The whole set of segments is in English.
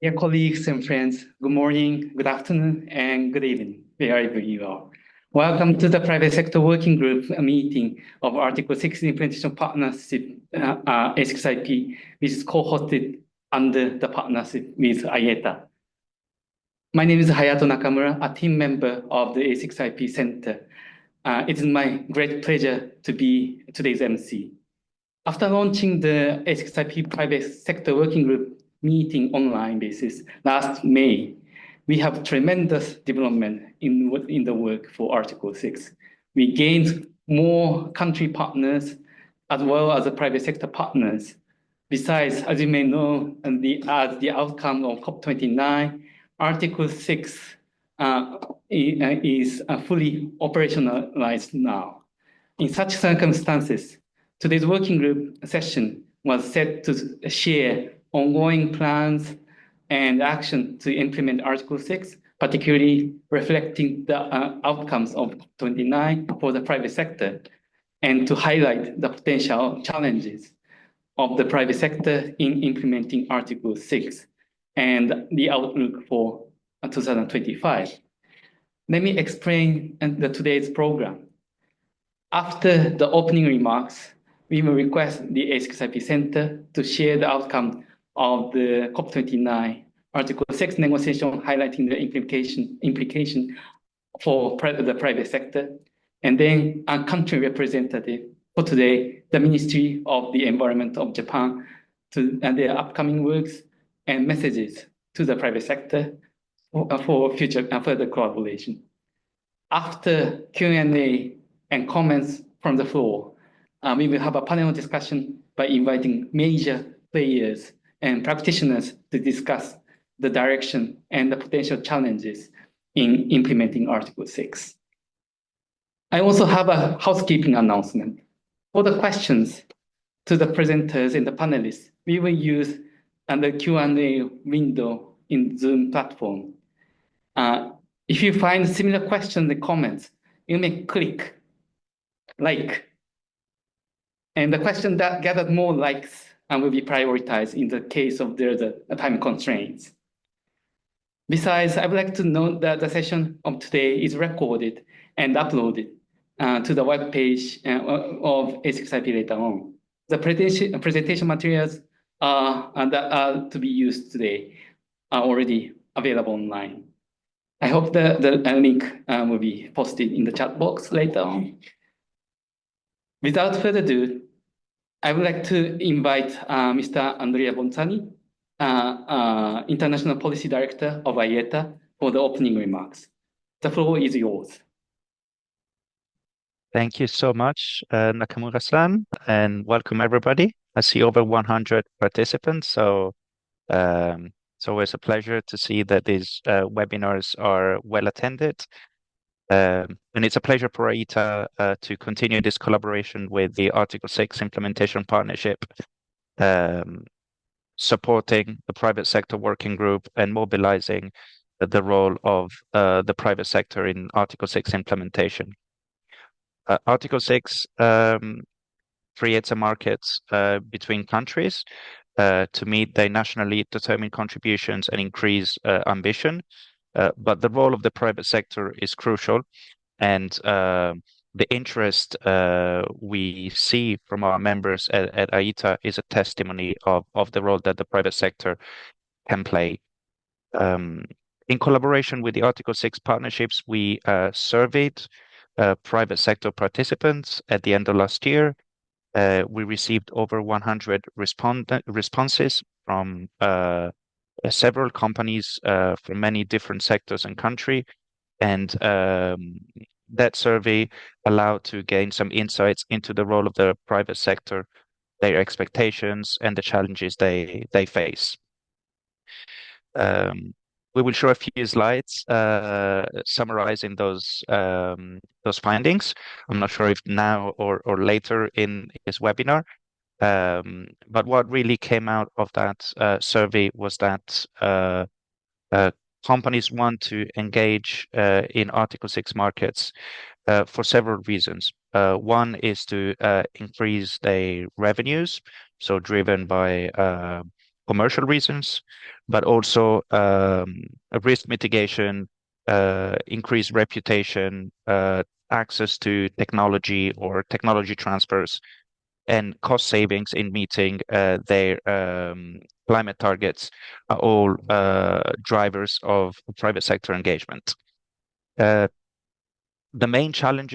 Dear colleagues and friends, good morning, good afternoon, and good evening, wherever you are. Welcome to the Private Sector Working Group meeting of Article 6 Implementation Partnership A6IP, which is co-hosted under the partnership with IETA. My name is Hayato Nakamura, a team member of the A6IP Center. It is my great pleasure to be today's MC. After launching the A6IP Private Sector Working Group meeting online basis last May, we have tremendous development in the work for Article 6. We gained more country partners as well as the private sector partners. Besides, as you may know, as the outcome of COP29, Article 6 is fully operationalized now. In such circumstances, today's working group session was set to share ongoing plans and action to implement Article 6, particularly reflecting the outcomes of 29 for the private sector, and to highlight the potential challenges of the private sector in implementing Article 6 and the outlook for 2025. Let me explain today's program. After the opening remarks, we will request the A6IP Center to share the outcome of the COP29 Article 6 negotiation, highlighting the implication for the private sector. And then a country representative for today, the Ministry of the Environment of Japan, to their upcoming works and messages to the private sector for future further collaboration. After Q&A and comments from the floor, we will have a panel discussion by inviting major players and practitioners to discuss the direction and the potential challenges in implementing Article 6. I also have a housekeeping announcement. For the questions to the presenters and the panelists, we will use the Q&A window in Zoom platform. If you find similar questions and comments, you may click like, and the question that gathered more likes will be prioritized in the case of there's a time constraints. Besides, I would like to note that the session of today is recorded and uploaded to the webpage of A6IP later on. The presentation materials that are to be used today are already available online. I hope the link will be posted in the chat box later on. Without further ado, I would like to invite Mr. Andrea Bonzani, International Policy Director of IETA, for the opening remarks. The floor is yours. Thank you so much, Nakamura-san, and welcome everybody. I see over 100 participants, so it's always a pleasure to see that these webinars are well attended. And it's a pleasure for IETA to continue this collaboration with the Article 6 Implementation Partnership, supporting the private sector working group and mobilizing the role of the private sector in Article 6 implementation. Article 6 creates a market between countries to meet their nationally determined contributions and increase ambition. But the role of the private sector is crucial, and the interest we see from our members at IETA is a testimony of the role that the private sector can play. In collaboration with the Article 6 partnerships, we surveyed private sector participants at the end of last year. We received over 100 responses from several companies from many different sectors and country, and that survey allowed to gain some insights into the role of the private sector, their expectations, and the challenges they face. We will show a few slides summarizing those findings. I'm not sure if now or later in this webinar. But what really came out of that survey was that companies want to engage in Article 6 markets for several reasons. One is to increase their revenues, so driven by commercial reasons, but also risk mitigation, increased reputation, access to technology or technology transfers, and cost savings in meeting their climate targets are all drivers of private sector engagement. The main challenge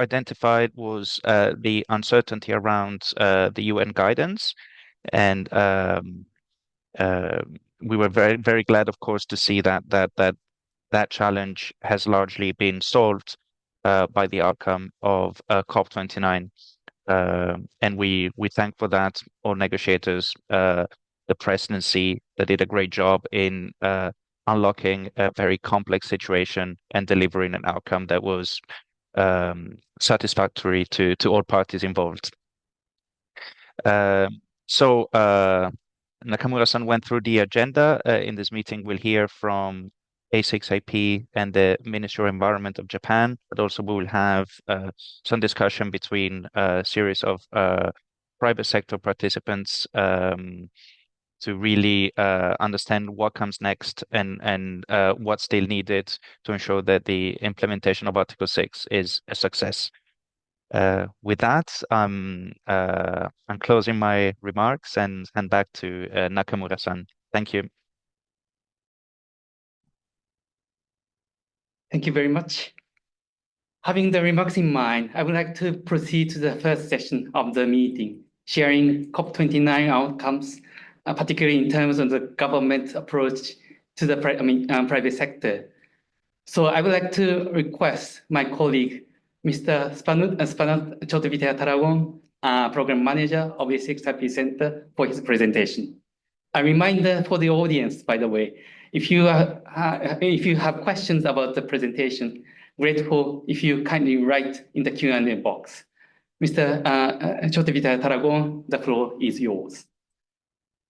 identified was the uncertainty around the UN guidance, and we were very glad, of course, to see that challenge has largely been solved by the outcome of COP29. And we thank for that all negotiators, the presidency that did a great job in unlocking a very complex situation and delivering an outcome that was satisfactory to all parties involved. So Nakamura-san went through the agenda. In this meeting, we'll hear from A6IP and the Ministry of Environment of Japan, but also we will have some discussion between a series of private sector participants to really understand what comes next and what's still needed to ensure that the implementation of Article 6 is a success. With that, I'm closing my remarks and back to Nakamura-san. Thank you. Thank you very much. Having the remarks in mind, I would like to proceed to the first session of the meeting, sharing COP29 outcomes, particularly in terms of the government approach to the private sector. So I would like to request my colleague, Mr. Spanut Chotovitaya-Taragon, Program Manager of the A6IP Center, for his presentation. A reminder for the audience, by the way, if you have questions about the presentation, grateful if you kindly write in the Q&A box. Mr. Chotovitaya-Taragon, the floor is yours.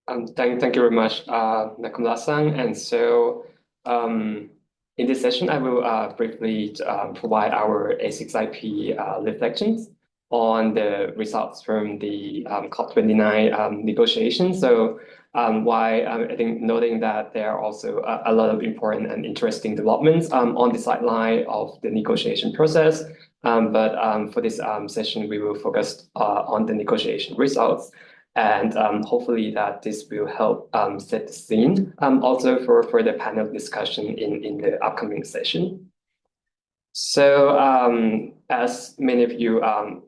Thank you very much, Nakamura-san. And so in this session, I will briefly provide our A6IP reflections on the results from the COP29 negotiations. So why I think noting that there are also a lot of important and interesting developments on the sideline of the negotiation process. But for this session, we will focus on the negotiation results. And hopefully that this will help set the scene also for the panel discussion in the upcoming session. So as many of you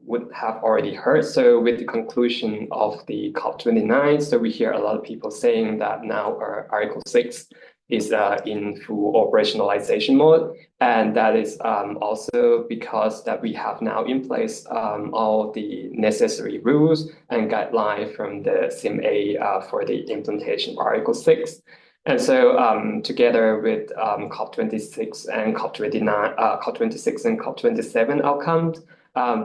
would have already heard, so with the conclusion of the COP29, so we hear a lot of people saying that now our Article 6 is in full operationalization mode. And that is also because that we have now in place all the necessary rules and guidelines from the CMA for the implementation of Article 6. And so together with COP26 and COP26 and COP27 outcomes,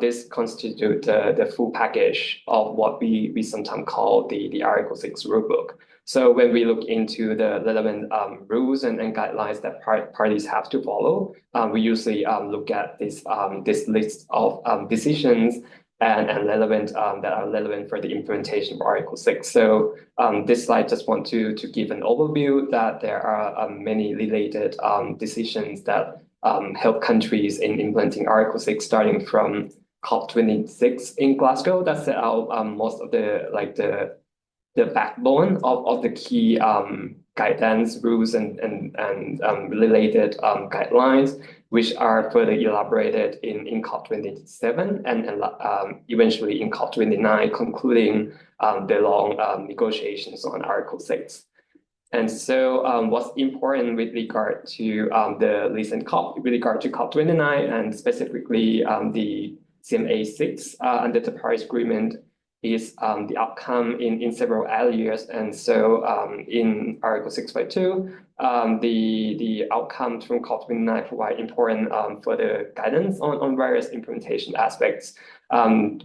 this constitutes the full package of what we sometimes call the Article 6 rulebook. So when we look into the relevant rules and guidelines that parties have to follow, we usually look at this list of decisions and relevant that are relevant for the implementation of Article 6. So this slide just want to give an overview that there are many related decisions that help countries in implementing Article 6, starting from COP26 in Glasgow that set out most of the backbone of the key guidance, rules, and related guidelines, which are further elaborated in COP27 and eventually in COP29, concluding the long negotiations on Article 6. And so what's important with regard to the recent COP, with regard to COP29 and specifically the CMA 6 under the Paris Agreement, is the outcome in several areas. And so in Article 6.2, the outcomes from COP29 provide important further guidance on various implementation aspects,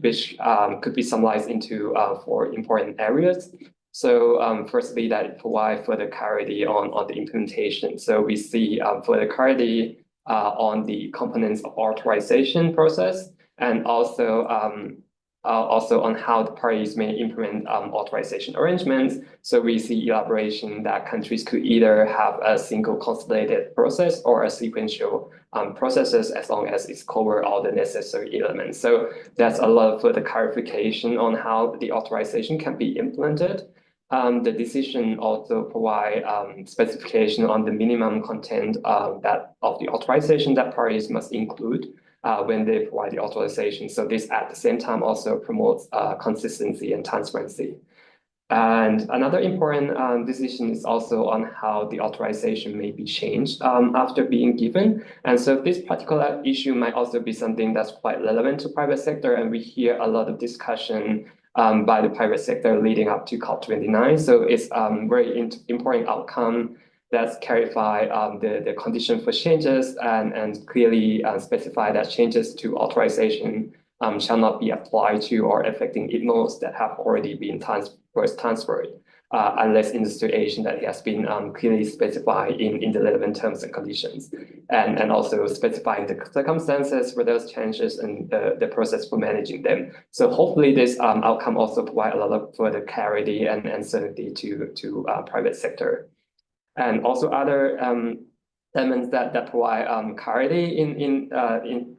which could be summarized into 4 important areas. So firstly, that it provides further clarity on the implementation. So we see further clarity on the components of authorization process, and also also on how the parties may implement authorization arrangements. So we see elaboration that countries could either have a single consolidated process or a sequential processes as long as it's cover all the necessary elements. So that's a lot of further clarification on how the authorization can be implemented. The decision also provide specification on the minimum content that of the authorization that parties must include when they provide the authorization. So this at the same time also promotes consistency and transparency. And another important decision is also on how the authorization may be changed after being given. And so this particular issue might also be something that's quite relevant to private sector. And we hear a lot of discussion by the private sector leading up to COP29. So it's very important outcome that's clarify the condition for changes and clearly specify that changes to authorization shall not be applied to or affecting ITMOs that have already been transferred, unless in the situation that it has been clearly specified in the relevant terms and conditions, and also specifying the circumstances for those changes and the process for managing them. So hopefully this outcome also provide a lot of further clarity and certainty to private sector. And also other elements that provide clarity in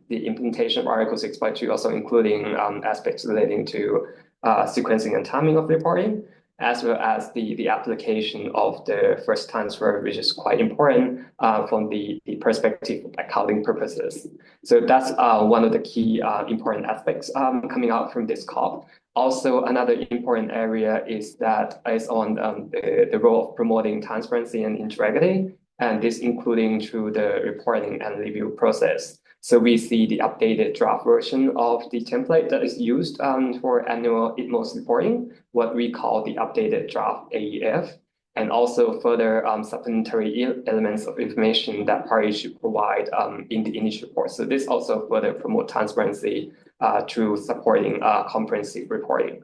the implementation of Article 6.2, also including aspects relating to sequencing and timing of reporting, as well as the application of the first transfer, which is quite important from the perspective of accounting purposes. So that's one of the key important aspects coming out from this COP. Also, another important area is on the role of promoting transparency and integrity, and this including through the reporting and review process. So we see the updated draft version of the template that is used for annual ITMOS reporting, what we call the updated draft AEF, and also further supplementary elements of information that parties should provide in the initial report. So this also further promote transparency through supporting comprehensive reporting.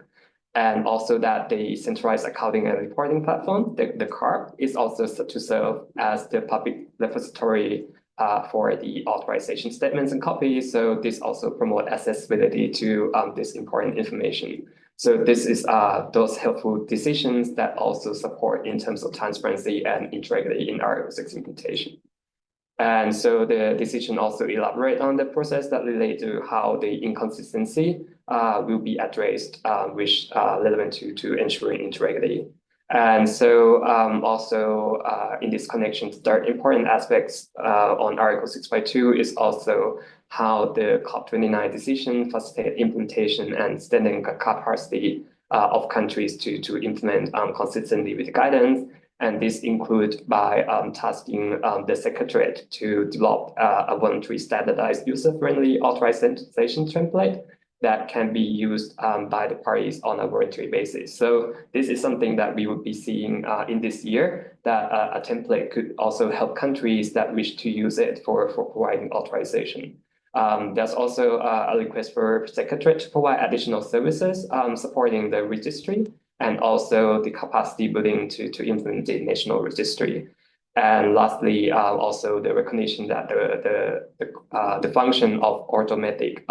And also that the centralized accounting and reporting platform, the CARP, is also to serve as the public repository for the authorization statements and copies. So this also promote accessibility to this important information. So this is those helpful decisions that also support in terms of transparency and integrity in Article 6 implementation. And so the decision also elaborate on the process that relate to how the inconsistency will be addressed, which relevant to ensuring integrity. And so also in this connection, third important aspects on Article 6.2 is also how the COP29 decision facilitate implementation and standing capacity of countries to implement consistently with the guidance. And this includes by tasking the Secretariat to develop a voluntary standardized user-friendly authorization template that can be used by the parties on a voluntary basis. So this is something that we would be seeing in this year, that a template could also help countries that wish to use it for providing authorization. There's also a request for Secretariat to provide additional services supporting the registry and also the capacity building to implement the national registry. And lastly, also the recognition that the function of automatic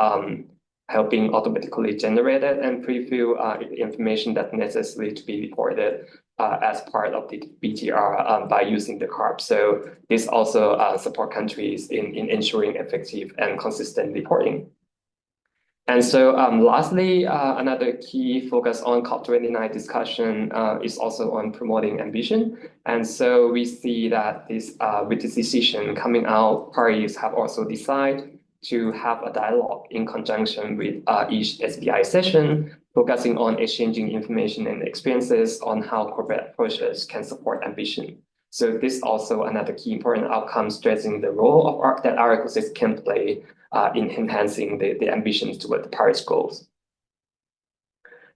helping automatically generated and preview information that's necessary to be reported as part of the BTR by using the CARP. So this also support countries in ensuring effective and consistent reporting. And so lastly, another key focus on COP29 discussion is also on promoting ambition. And so we see that this with this decision coming out, parties have also decided to have a dialogue in conjunction with each SBI session, focusing on exchanging information and experiences on how corporate approaches can support ambition. So this is also another key important outcome, stressing the role of that Article 6 can play in enhancing the ambitions toward the Paris goals.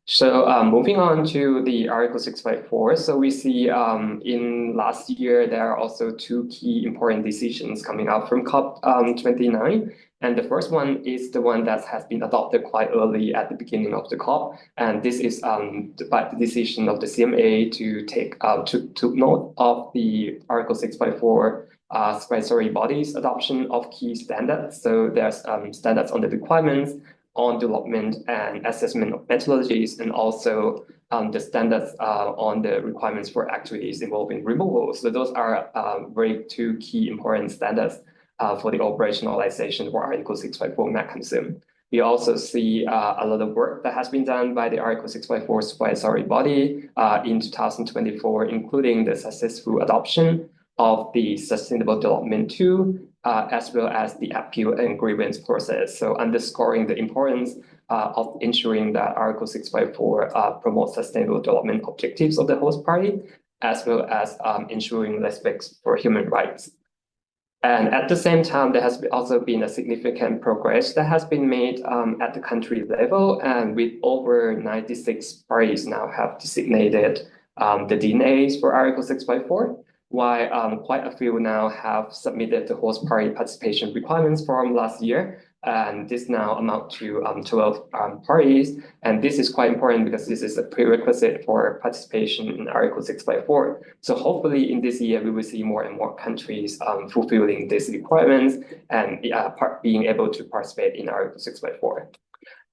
So moving on to the Article 6.4, so we see in last year, there are also two key important decisions coming out from COP29. And the first one is the one that has been adopted quite early at the beginning of the COP. And this is the decision of the CMA to take to note of the Article 6.4 supervisory bodies adoption of key standards. So there's standards on the requirements on development and assessment of methodologies, and also the standards on the requirements for activities involving removal. So those are very two key important standards for the operationalization for Article 654 mechanism. We also see a lot of work that has been done by the Article 654 supervisory body in 2024, including the successful adoption of the Sustainable Development 2, as well as the appeal and grievance process. So underscoring the importance of ensuring that Article 654 promotes sustainable development objectives of the host party, as well as ensuring respect for human rights. And at the same time, there has also been a significant progress that has been made at the country level, and with over 96 parties now have designated the DNAs for Article 654, while quite a few now have submitted the host party participation requirements from last year. And this now amount to 12 parties. And this is quite important because this is a prerequisite for participation in Article 654. So hopefully in this year, we will see more and more countries fulfilling these requirements and being able to participate in Article 654.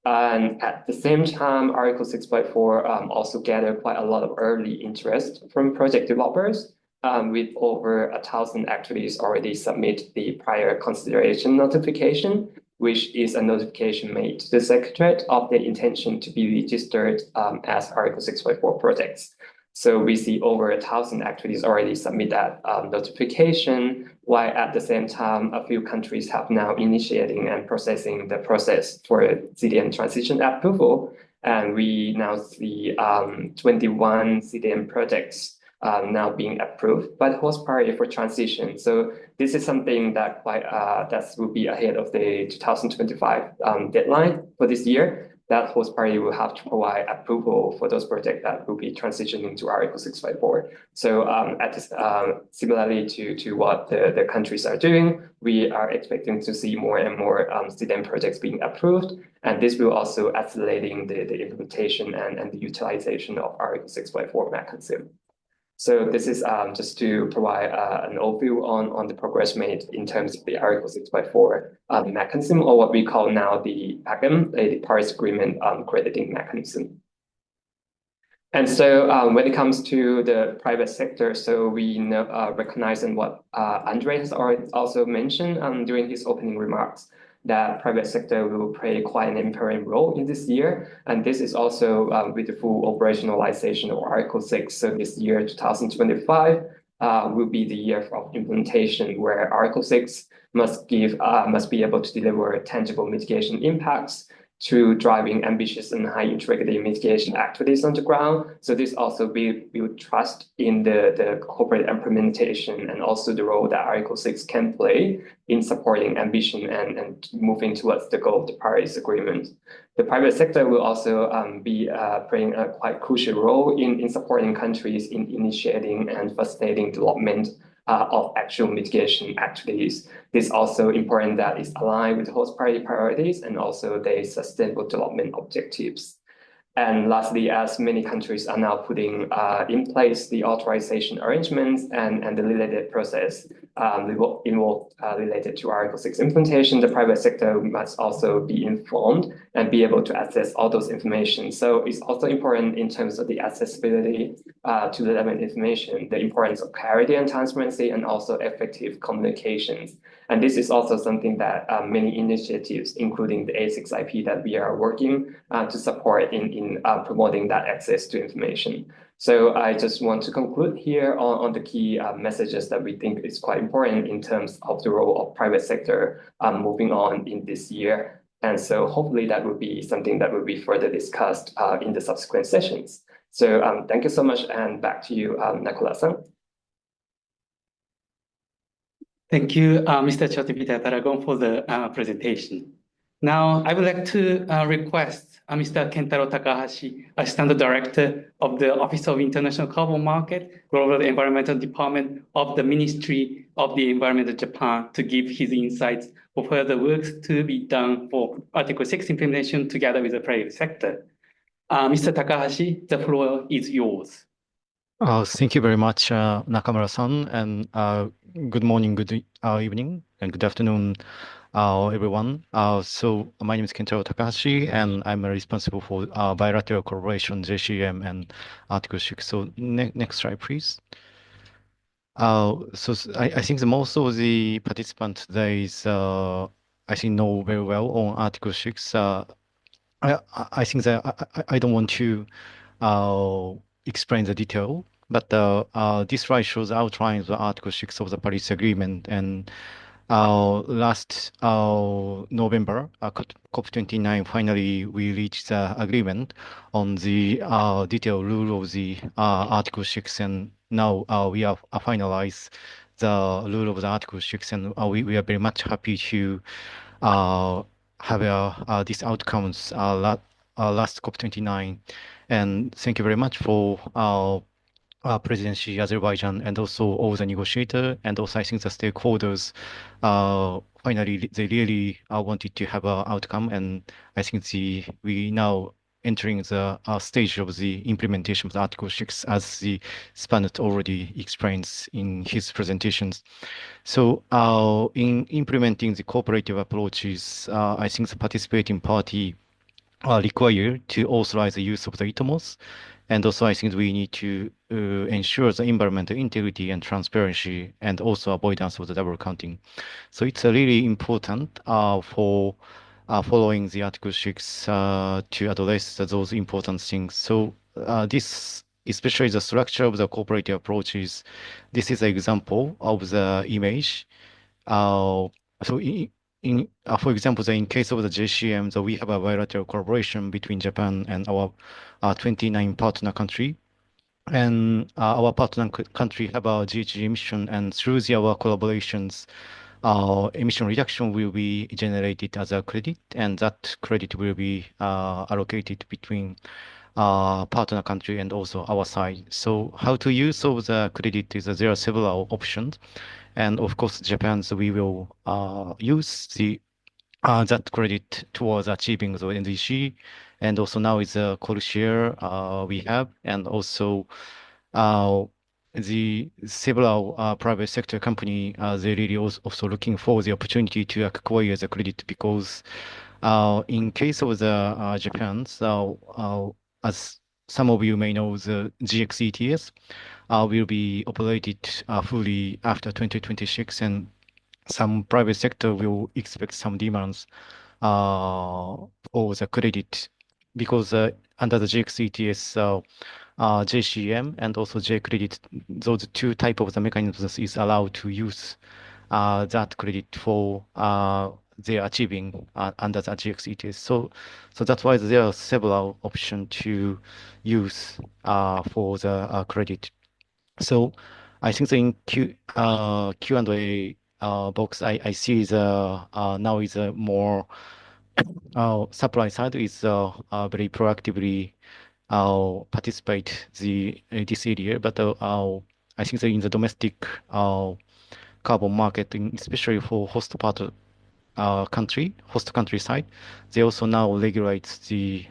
And at the same time, Article 654 also gathered quite a lot of early interest from project developers. With over 1,000 activities already submit the prior consideration notification, which is a notification made to the Secretariat of their intention to be registered as Article 654 projects. So we see over 1,000 activities already submit that notification, while at the same time, a few countries have now initiating and processing the process for CDM transition approval. And we now see 21 CDM projects now being approved by the host party for transition. So this is something that that will be ahead of the 2025 deadline for this year. That host party will have to provide approval for those projects that will be transitioning to Article 654. So similarly to what the countries are doing, we are expecting to see more and more CDM projects being approved. And this will also accelerating the implementation and the utilization of Article 654 mechanism. So this is just to provide an overview on the progress made in terms of the Article 654 mechanism, or what we call now the PACM, the Paris Agreement crediting mechanism. And so when it comes to the private sector, so we recognize and what Andre has already also mentioned during his opening remarks, that private sector will play quite an important role in this year. And this is also with the full operationalization of Article 6. So this year, 2025, will be the year of implementation, where Article 6 must be able to deliver tangible mitigation impacts to driving ambitious and high integrity mitigation activities on the ground. So this also build trust in the corporate implementation, and also the role that Article 6 can play in supporting ambition and moving towards the goal of the Paris Agreement. The private sector will also be playing a quite crucial role in supporting countries in initiating and facilitating development of actual mitigation activities. This is also important that is aligned with host party priorities and also the sustainable development objectives. And lastly, as many countries are now putting in place the authorization arrangements and the related process involved related to Article 6 implementation, the private sector must also be informed and be able to access all those information. So it's also important in terms of the accessibility to the relevant information, the importance of clarity and transparency, and also effective communications. And this is also something that many initiatives, including the A6IP, that we are working to support in promoting that access to information. So I just want to conclude here on the key messages that we think is quite important in terms of the role of private sector moving on in this year. And so hopefully that will be something that will be further discussed in the subsequent sessions. So thank you so much, and back to you, Nakula-san. Thank you, Mr. Chotipita Taragon, for the presentation. Now, I would like to request Mr. Kentaro Takahashi, Assistant Director of the Office of International Carbon Market, Global Environmental Department of the Ministry of the Environment of Japan, to give his insights for further works to be done for Article 6 implementation together with the private sector. Mr. Takahashi, the floor is yours. Thank you very much, Nakamura-san, and good morning, good evening, and good afternoon, everyone. So my name is Kentaro Takahashi, and I'm responsible for bilateral collaboration, JCM, and Article 6. So next slide, please. I think the most of the participants today is, I think, know very well on Article 6. I think that I don't want to explain the detail, but this slide shows the outline of the Article 6 of the Paris Agreement. And last November, COP29, finally we reached the agreement on the detailed rule of the Article 6, and now we have finalized the rule of the Article 6, and we are very much happy to uh, have these outcomes last COP29. And thank you very much for presidency, Azerbaijan, and also all the negotiator, and also I think the stakeholders. Finally, they really wanted to have an outcome, and I think we now entering the stage of the implementation of the Article 6, as the Spanet already explains in his presentations. So in implementing the cooperative approaches, I think the participating party are required to authorize the use of the ITOMOS. And also, I think we need to ensure the environmental integrity and transparency, and also avoidance of the double counting. So it's really important for following the Article 6 to address those important things. So this, especially the structure of the cooperative approaches, this is an example of the image. So for example, in case of the JCM, so we have a bilateral collaboration between Japan and our 29 partner country. And our partner country have a GHG emission, and through our collaborations, emission reduction will be generated as a credit, and that credit will be allocated between partner country and also our side. So how to use of the credit is there are several options. And of course, Japan, so we will use that credit towards achieving the NDC. And also now is a coal share we have, and also uh, the several private sector company, they really also looking for the opportunity to acquire the credit, because in case of the Japan, so as some of you may know, the GX will be operated fully after 2026, and some private sector will expect some demands for the credit, because under the GX JCM and also J credit, those two type of the mechanisms is allowed to use that credit for their achieving under the GX So that's why there are several options to use for the credit. So I think in Q&A box, I see the now is a more supply side is very proactively participate this area, but I think that in the domestic carbon market, especially for host country side, they also now regulate the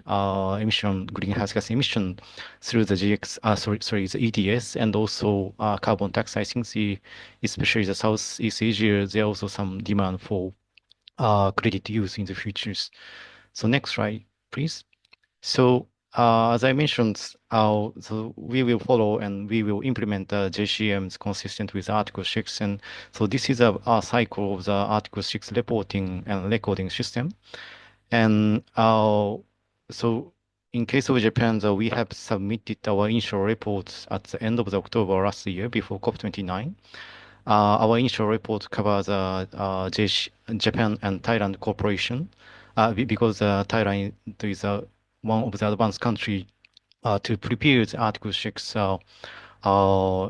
greenhouse gas emission through the the ETS, and also carbon tax. I think especially the Southeast Asia, there are also some demand for credit use in the futures. So next slide, please. So as I mentioned, so we will follow and we will implement the JCMs consistent with Article 6. And so this is a cycle of the Article 6 reporting and recording system. And so in case of Japan, we have submitted our initial reports at the end of October last year before COP29. Our initial report covers Japan and Thailand cooperation, because Thailand is one of the advanced country to prepare the Article 6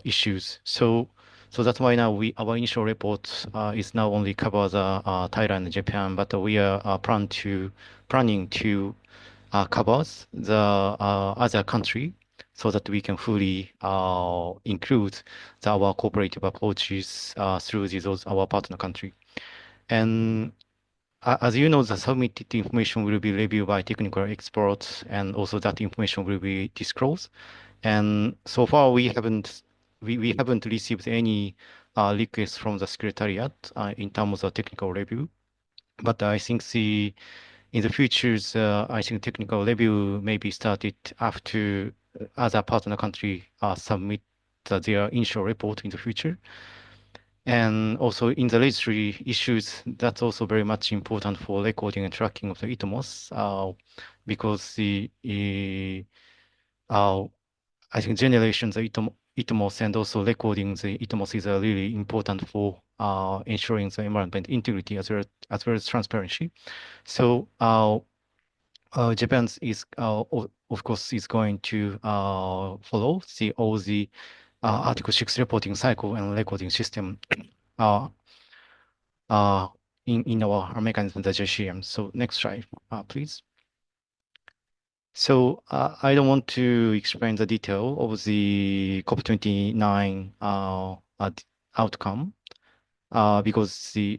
issues. So that's why now our initial report is now only covers Thailand and Japan, but we are planning to cover the other country, so that we can fully include our cooperative approaches through those our partner country. And as you know, the submitted information will be reviewed by technical experts, and also that information will be disclosed. And so far, we haven't received any requests from the Secretariat in terms of technical review. But I think in the futures, I think technical review may be started after other partner country submit their initial report in the future. And also in the registry issues, that's also very much important for recording and tracking of the ITMOS, because I think generations of ITMOS and also recording the ITMOS is really important for ensuring the environment integrity as well as transparency. So Japan is, of course, is going to follow all the Article 6 reporting cycle and recording system uh, in our mechanism, the JCM. So next slide, please. So I don't want to explain the detail of the COP29 outcome because the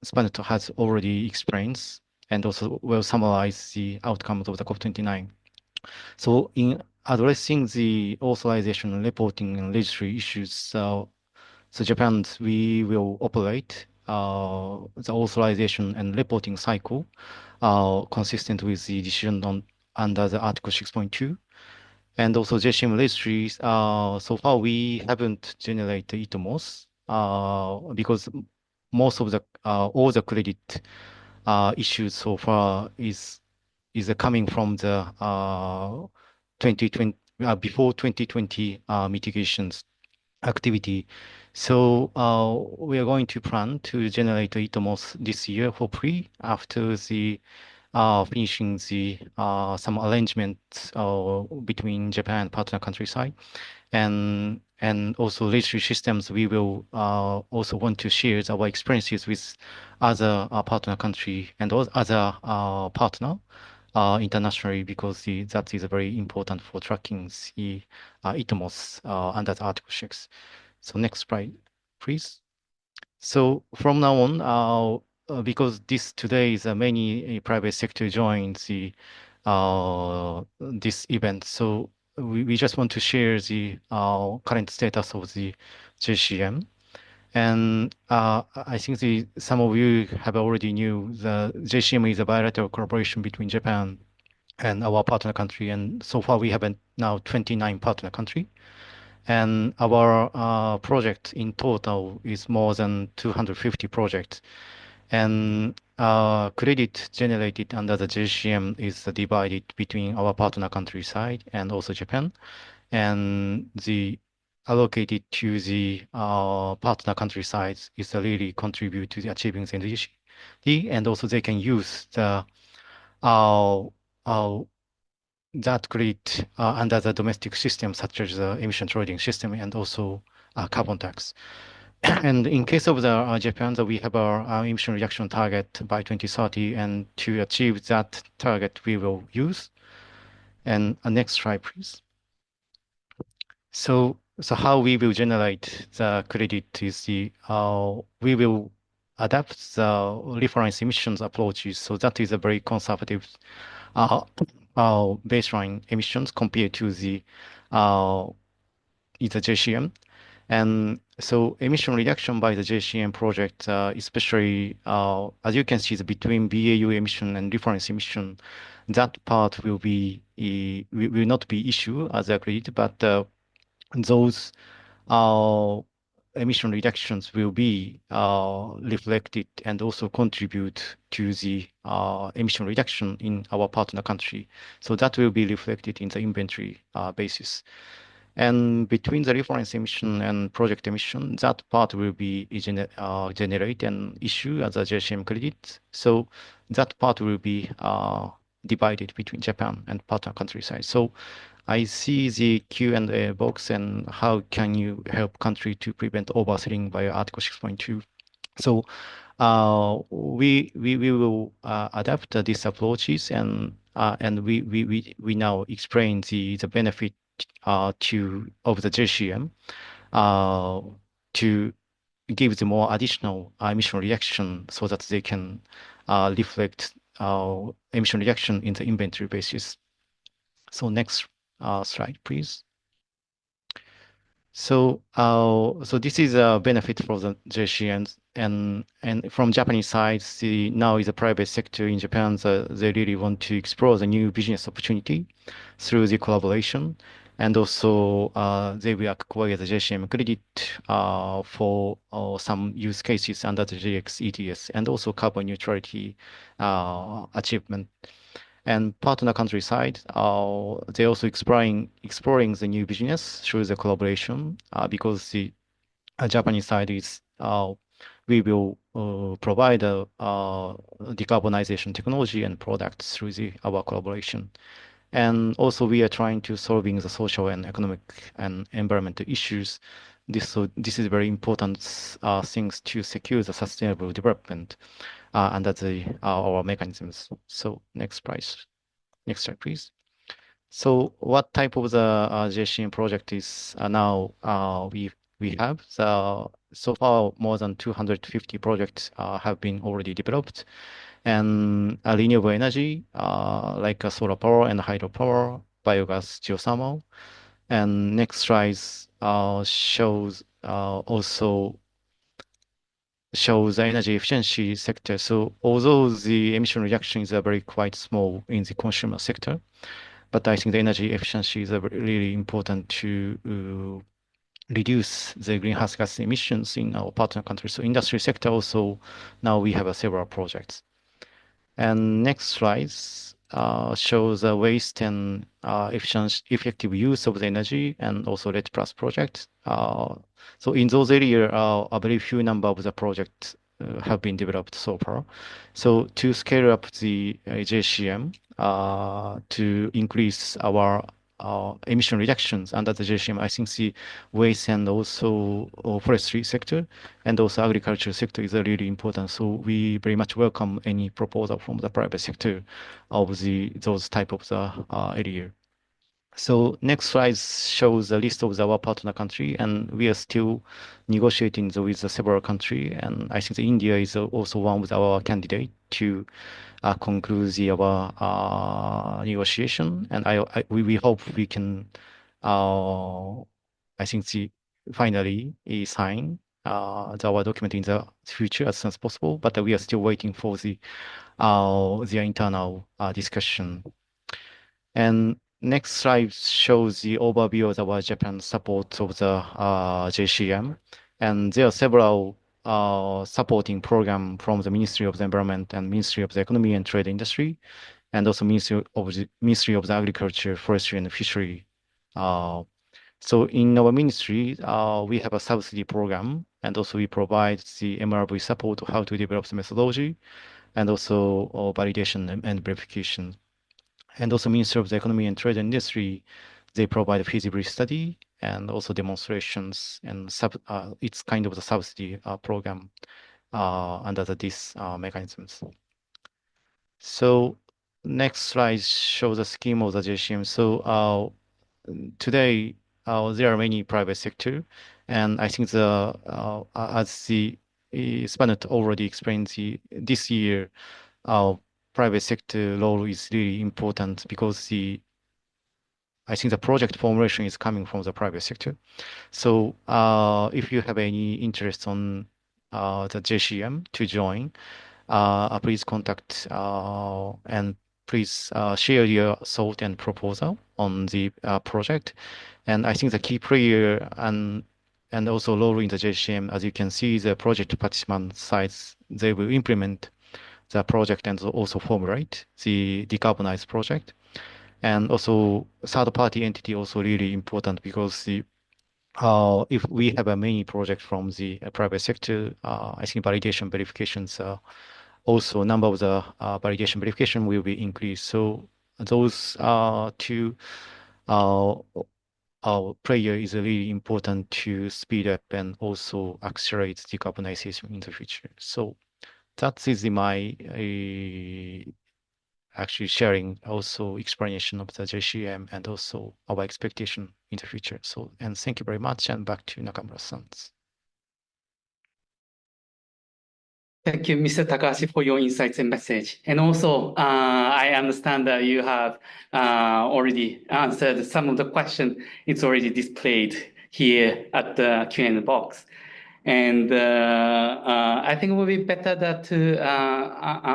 Spanner has already explained and also will summarize the outcomes of the COP29. So in addressing the authorization, reporting, and registry issues, so Japan, we will operate the authorization and reporting cycle consistent with the decision under the Article 6.2. And also JCM registries, so far we haven't generated ITMOS because most of the all the credit issues so far is coming from the 2020 before 2020 mitigations activity. So we are going to plan to generate ITMOS this year for free after the finishing the some arrangements between Japan and partner countryside, and also registry systems. We will also want to share our experiences with other partner country and other partner internationally because that is very important for tracking the ITMOS under the Article 6. So next slide, please. So from now on, because this today is many private sector joins the this event, so we just want to share the current status of the JCM. And I think some of you have already knew the JCM is a bilateral collaboration between Japan and our partner country, and so far we have now 29 partner country. And our project in total is more than 250 projects. And credit generated under the JCM is divided between our partner country side and also Japan. And the allocated to the partner country sides is really contribute to the achieving the NDC. And also they can use the that credit under the domestic system, such as the emission trading system and also carbon tax. And in case of the Japan, we have our emission reduction target by 2030, and to achieve that target, we will use. And next slide, please. So how we will generate the credit is we will adapt the reference emissions approaches. So that is a very conservative baseline emissions compared to the JCM. And so emission reduction by the JCM project, especially as you can see, between BAU emission and reference emission, that part will not be issue as agreed, but those emission reductions will be reflected and also contribute to the emission reduction in our partner country. So that will be reflected in the inventory basis. And between the reference emission and project emission, that part will be generate and issue as a JCM credit. So that part will be divided between Japan and partner countryside. So I see the Q&A box and how can you help country to prevent overselling by Article 6.2. So we will adapt these approaches and we now explain the benefit of the JCM to give them more additional emission reduction so that they can reflect emission reduction in the inventory basis. So next slide, please. So, so this is a benefit for the JCMs, and from Japanese side, now is the private sector in Japan. They really want to explore the new business opportunity through the collaboration, and also they will acquire the JCM credit for some use cases under the JX ETS, and also carbon neutrality achievement. And partner countryside, they're also exploring the new business through the collaboration because the Japanese side is we will provide decarbonization technology and products through our collaboration. And also we are trying to solving the social and economic and environmental issues. This is very important things to secure the sustainable development under our mechanisms. So next slide, please. So what type of the JCM project is now we have? So far, more than 250 projects have been already developed, and renewable energy like solar power and hydropower, biogas, geothermal. And next slide shows also shows the energy efficiency sector. So although the emission reduction is very quite small in the consumer sector, but I think the energy efficiency is really important to reduce the greenhouse gas emissions in our partner countries. So industry sector also, now we have several projects. And next slides shows the waste and effective use of the energy and also RED Plus project. So in those areas, a very few number of the projects have been developed so far. So to scale up the JCM to increase our emission reductions under the JCM, I think the waste and also forestry sector and also agriculture sector is really important. So we very much welcome any proposal from the private sector of those type of the area. So next slide shows a list of our partner country, and we are still negotiating with several countries. And I think India is also one of our candidate to conclude our negotiation. And we hope we can, I think, finally sign our document in the future as soon as possible. But we are still waiting for their internal discussion. And next slide shows the overview of our Japan support of the JCM. And there are several supporting programs from the Ministry of the Environment and Ministry of the Economy and Trade Industry, and also Ministry of the Agriculture, Forestry and Fishery. So in our ministry, we have a subsidy program, and also we provide the MRV support of how to develop the methodology, and also validation and verification. And also Ministry of the Economy and Trade Industry, they provide a feasibility study and also demonstrations, and it's kind of the subsidy program under these mechanisms. So next slide shows the scheme of the JCM. So today there are many private sector, and I think as the Spanut already explained, this year private sector role is really important because I think the project formulation is coming from the private sector. So if you have any interest on the JCM to join, please contact and please share your thought and proposal on the project. And I think the key player and also role in the JCM, as you can see, the project participant sides, they will implement the project and also formulate the decarbonized project. And also third-party entity also really important because if we have a many project from the private sector, I think validation verifications also number of the validation verification will be increased. So those two player is really important to speed up and also accelerate decarbonization in the future. So that is my actually sharing also explanation of the JCM and also our expectation in the future. So, and thank you very much, and back to Nakamura-san. Thank you, Mr. Takahashi, for your insights and message. And also, I understand that you have already answered some of the questions. It's already displayed here at the Q&A box. And I think it would be better that to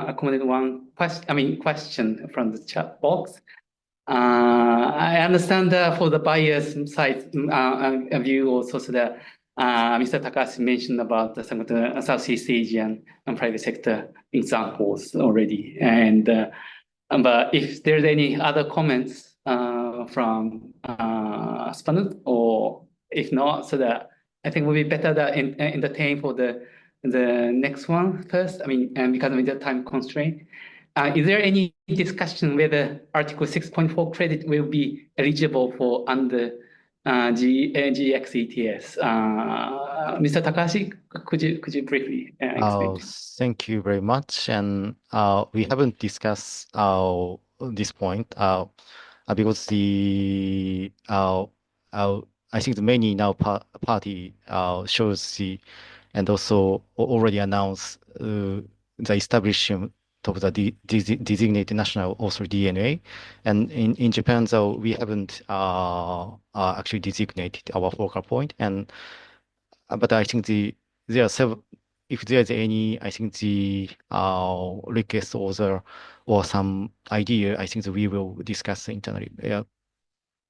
accommodate one question from the chat box. I understand for the buyer's side view also, so that Mr. Takashi mentioned about some of the Southeast Asian and private sector examples already. And but if there's any other comments from Spanu, or if not, so that I think it would be better that entertain for the next one first. I mean, and because of the time constraint. Is there any discussion whether Article 6.4 credit will be eligible for under GXETS? Mr. Takashi, could you briefly explain? Thank you very much. And we haven't discussed this point because the I think the many now party shows the and also already announced the establishment of the designated national authority DNA. And in Japan, though, we haven't actually designated our focal point. And but I think there are several. If there's any, I think the request or some idea, I think that we will discuss internally. Yeah.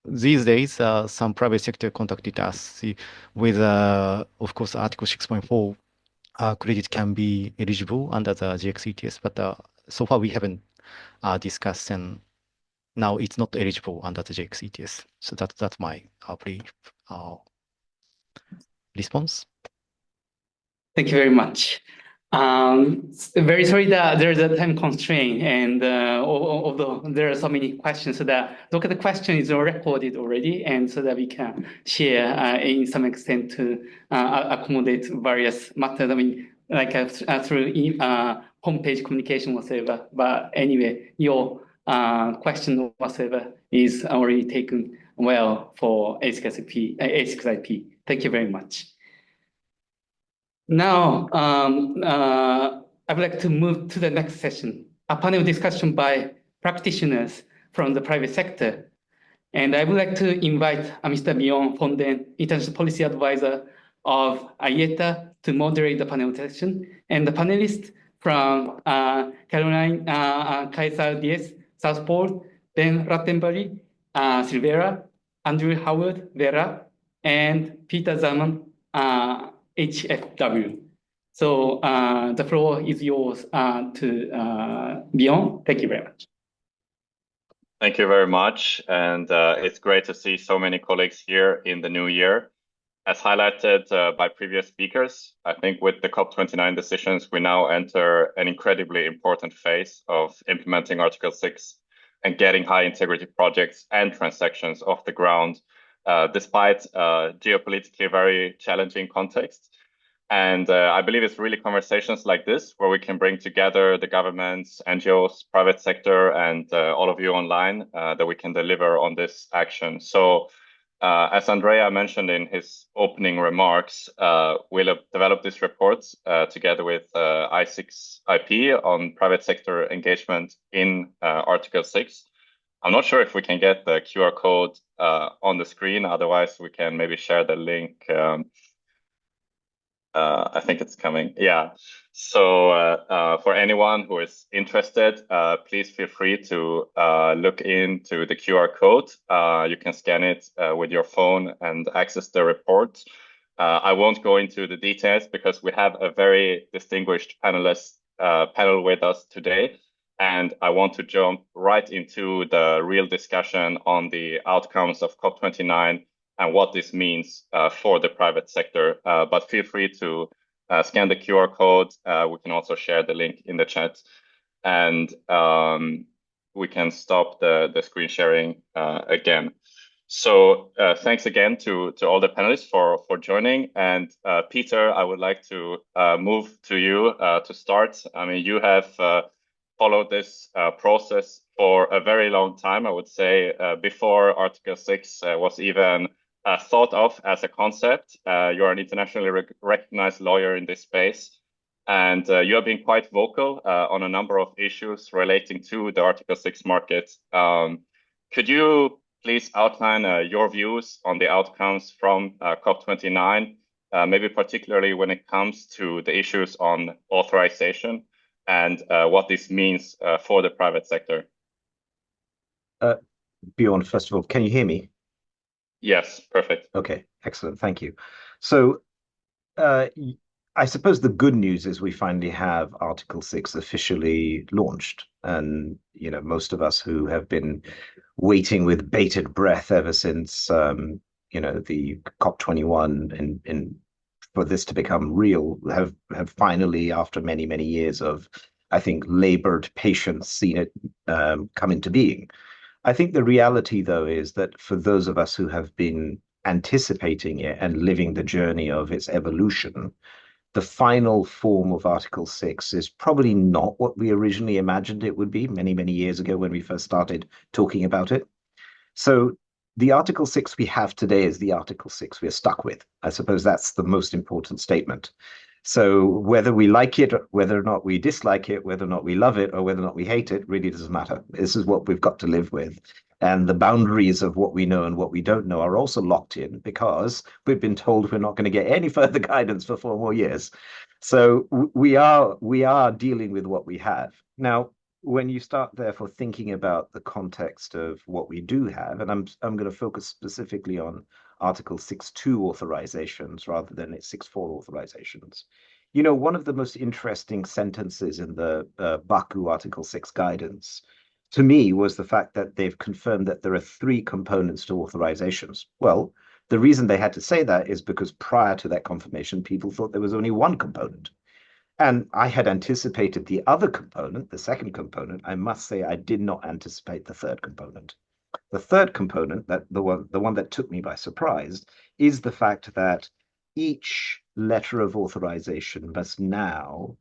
These days, some private sector contacted us with, of course, Article 6.4 credit can be eligible under the GXETS, but so far we haven't discussed, and now it's not eligible under the GXETS. So that's my brief response. Thank you very much. Very sorry that there's a time constraint, and although there are so many questions, so that look at the question is recorded already, and so that we can share in some extent to accommodate various matters. I mean, like through homepage communication whatsoever. But anyway, your question whatsoever is already taken well for A6IP. Thank you very much. Now, I would like to move to the next session, a panel discussion by practitioners from the private sector. And I would like to invite Mr. Bjorn Fonden, International Policy Advisor of IETA, to moderate the panel session. And the panelists from Caroline Kaiser-Diaz, Southport, Ben Rattenbury, Silvera, Andrew Howard, Vera, and Peter Zaman, HFW. So the floor is yours to Bjorn. Thank you very much. Thank you very much. And it's great to see so many colleagues here in the new year. As highlighted by previous speakers, I think with the COP29 decisions, we now enter an incredibly important phase of implementing Article 6 and getting high integrity projects and transactions off the ground, despite geopolitically very challenging context. And I believe it's really conversations like this where we can bring together the governments, NGOs, private sector, and all of you online that we can deliver on this action. So as Andrea mentioned in his opening remarks, we'll have developed this report together with A6IP on private sector engagement in Article 6. I'm not sure if we can get the QR code on the screen. Otherwise, we can maybe share the link. I think it's coming. Yeah. So for anyone who is interested, please feel free to look into the QR code. You can scan it with your phone and access the report. I won't go into the details because we have a very distinguished panel with us today. And I want to jump right into the real discussion on the outcomes of COP29 and what this means for the private sector. But feel free to scan the QR code. We can also share the link in the chat. And we can stop the screen sharing again. So thanks again to all the panelists for joining. And Peter, I would like to move to you to start. I mean, you have followed this process for a very long time, I would say, before Article 6 was even thought of as a concept. You're an internationally recognized lawyer in this space, and you have been quite vocal on a number of issues relating to the Article 6 market. Could you please outline your views on the outcomes from COP29, maybe particularly when it comes to the issues on authorization and what this means for the private sector. Bjorn, first of all, can you hear me? Yes, perfect. Okay, excellent. Thank you. So I suppose the good news is we finally have Article 6 officially launched. And, most of us who have been waiting with bated breath ever since, the COP21 and for this to become real have finally, after many, many years of, I think, labored patience, seen it come into being. I think the reality, though, is that for those of us who have been anticipating it and living the journey of its evolution, the final form of Article 6 is probably not what we originally imagined it would be many, many years ago when we first started talking about it. So the Article 6 we have today is the Article 6 we're stuck with. I suppose that's the most important statement. So whether we like it, whether or not we dislike it, whether or not we love it, or whether or not we hate it, really doesn't matter. This is what we've got to live with. And the boundaries of what we know and what we don't know are also locked in because we've been told we're not going to get any further guidance for 4 more years. So we are dealing with what we have. Now, when you start therefore thinking about the context of what we do have, and I'm going to focus specifically on Article 6.2 authorizations rather than its 6.4 authorizations. One of the most interesting sentences in the Baku Article 6 guidance to me was the fact that they've confirmed that there are 3 components to authorizations. Well, the reason they had to say that is because prior to that confirmation, people thought there was only 1 component. And I had anticipated the other component, the second component. I must say I did not anticipate the third component. The third component, that the one that took me by surprise, is the fact that each letter of authorization must now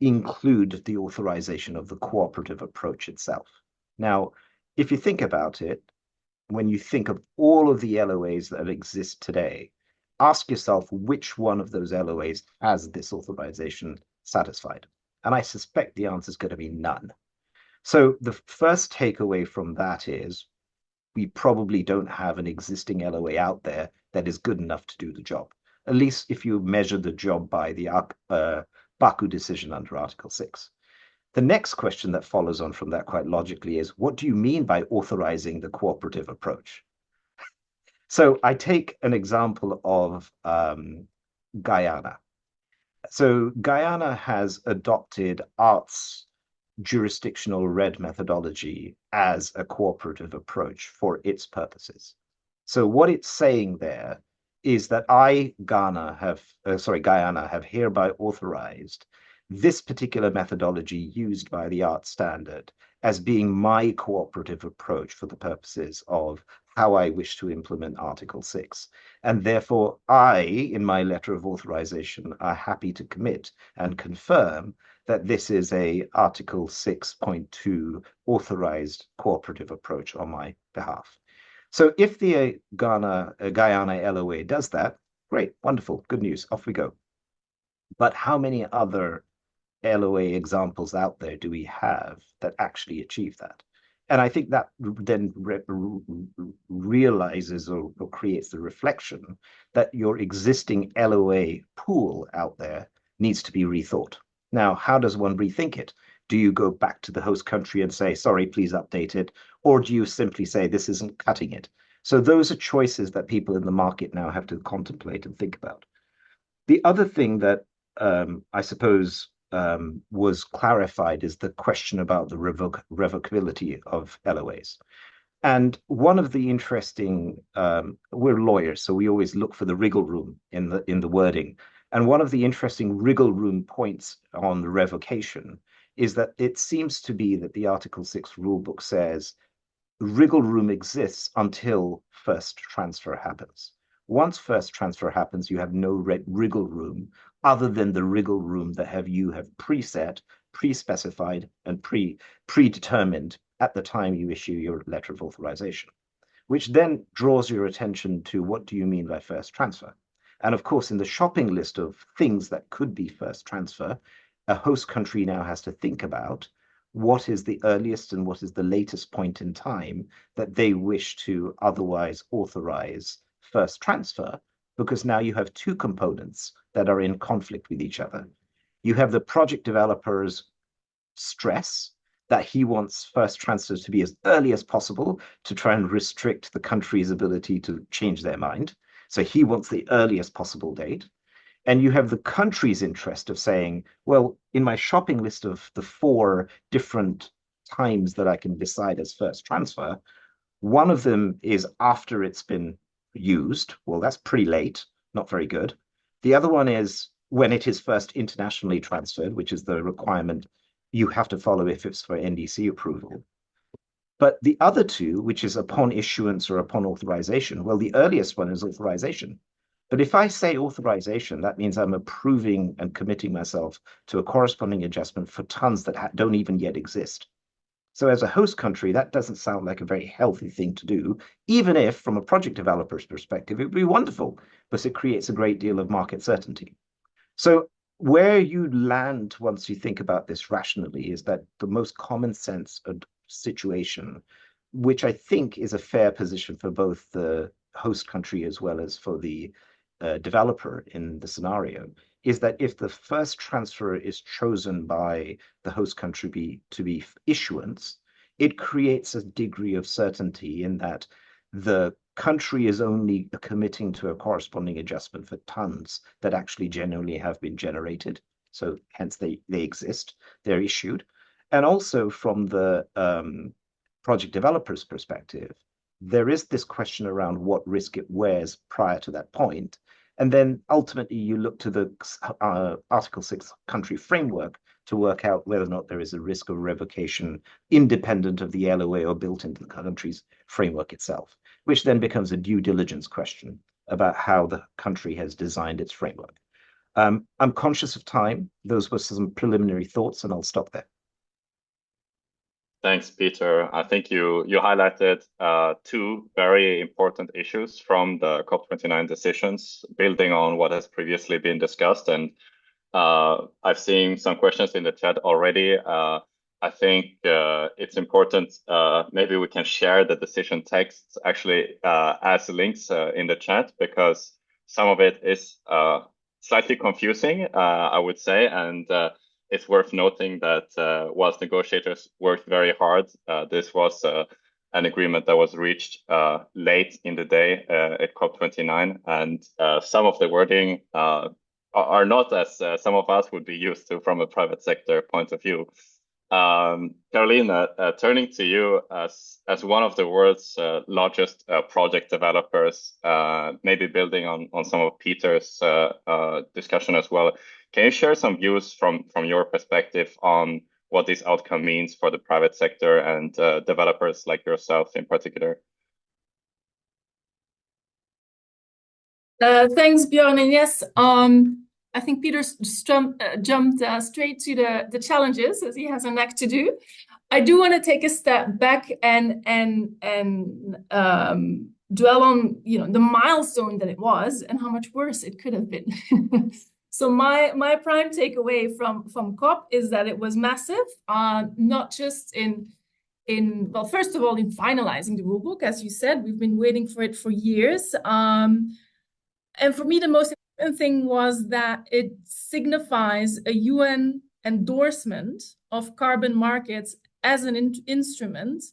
include the authorization of the cooperative approach itself. Now, if you think about it, when you think of all of the LOAs that exist today, ask yourself which one of those LOAs has this authorization satisfied. And I suspect the answer is going to be none. So the first takeaway from that is we probably don't have an existing LOA out there that is good enough to do the job, at least if you measure the job by the Baku decision under Article 6. The next question that follows on from that quite logically is, what do you mean by authorizing the cooperative approach? So I take an example of Guyana. So Guyana has adopted arts jurisdictional RED methodology as a cooperative approach for its purposes. So what it's saying there is that Guyana have hereby authorized this particular methodology used by the art standard as being my cooperative approach for the purposes of how I wish to implement Article 6. And therefore, I, in my letter of authorization, are happy to commit and confirm that this is a Article 6.2 authorized cooperative approach on my behalf. So if the Guyana LOA does that, great, wonderful, good news, off we go. But how many other LOA examples out there do we have that actually achieve that? And I think that then realizes or creates the reflection that your existing LOA pool out there needs to be rethought. Now, how does one rethink it? Do you go back to the host country and say, sorry, please update it? Or do you simply say, this isn't cutting it? So those are choices that people in the market now have to contemplate and think about. The other thing that I suppose was clarified is the question about the revocability of LOAs. And one of the interesting, we're lawyers, so we always look for the wriggle room in the wording. And one of the interesting wriggle room points on the revocation is that it seems to be that the Article 6 rulebook says wriggle room exists until first transfer happens. Once first transfer happens, you have no wriggle room other than the wriggle room that you have preset, pre-specified, and predetermined at the time you issue your letter of authorization, which then draws your attention to what do you mean by first transfer? And of course, in the shopping list of things that could be first transfer, a host country now has to think about what is the earliest and what is the latest point in time that they wish to otherwise authorize first transfer, because now you have two components that are in conflict with each other. You have the project developer's stress that he wants first transfers to be as early as possible to try and restrict the country's ability to change their mind. So he wants the earliest possible date. And you have the country's interest of saying, well, in my shopping list of the 4 different times that I can decide as first transfer, one of them is after it's been used. Well, that's pretty late, not very good. The other one is when it is first internationally transferred, which is the requirement you have to follow if it's for NDC approval. But the other two, which is upon issuance or upon authorization, well, the earliest one is authorization. But if I say authorization, that means I'm approving and committing myself to a corresponding adjustment for tons that don't even yet exist. So as a host country, that doesn't sound like a very healthy thing to do, even if from a project developer's perspective, it would be wonderful, because it creates a great deal of market certainty. So where you land once you think about this rationally is that the most common sense situation, which I think is a fair position for both the host country as well as for the developer in the scenario, is that if the first transfer is chosen by the host country to be issuance, it creates a degree of certainty in that the country is only committing to a corresponding adjustment for tons that actually genuinely have been generated. So hence they exist, they're issued. And also from the project developer's perspective, there is this question around what risk it wears prior to that point. And then ultimately you look to the Article 6 country framework to work out whether or not there is a risk of revocation independent of the LOA or built into the country's framework itself, which then becomes a due diligence question about how the country has designed its framework. I'm conscious of time. Those were some preliminary thoughts, and I'll stop there. Thanks, Peter. I think you highlighted 2 very important issues from the COP29 decisions, building on what has previously been discussed. And I've seen some questions in the chat already. I think it's important, maybe we can share the decision texts actually as links in the chat, because some of it is slightly confusing, I would say. And it's worth noting that whilst negotiators worked very hard, this was an agreement that was reached late in the day at COP29. And some of the wording are not as some of us would be used to from a private sector point of view. Carolina, turning to you as one of the world's largest project developers, maybe building on some of Peter's discussion as well, can you share some views from your perspective on what this outcome means for the private sector and developers like yourself in particular? Thanks, Björn. And yes, I think Peter jumped straight to the challenges, as he has a knack to do. I do want to take a step back and dwell on the milestone that it was and how much worse it could have been. So my prime takeaway from COP is that it was massive, not just well, first of all, in finalizing the rulebook. As you said, we've been waiting for it for years. And for me, the most important thing was that it signifies a UN endorsement of carbon markets as an instrument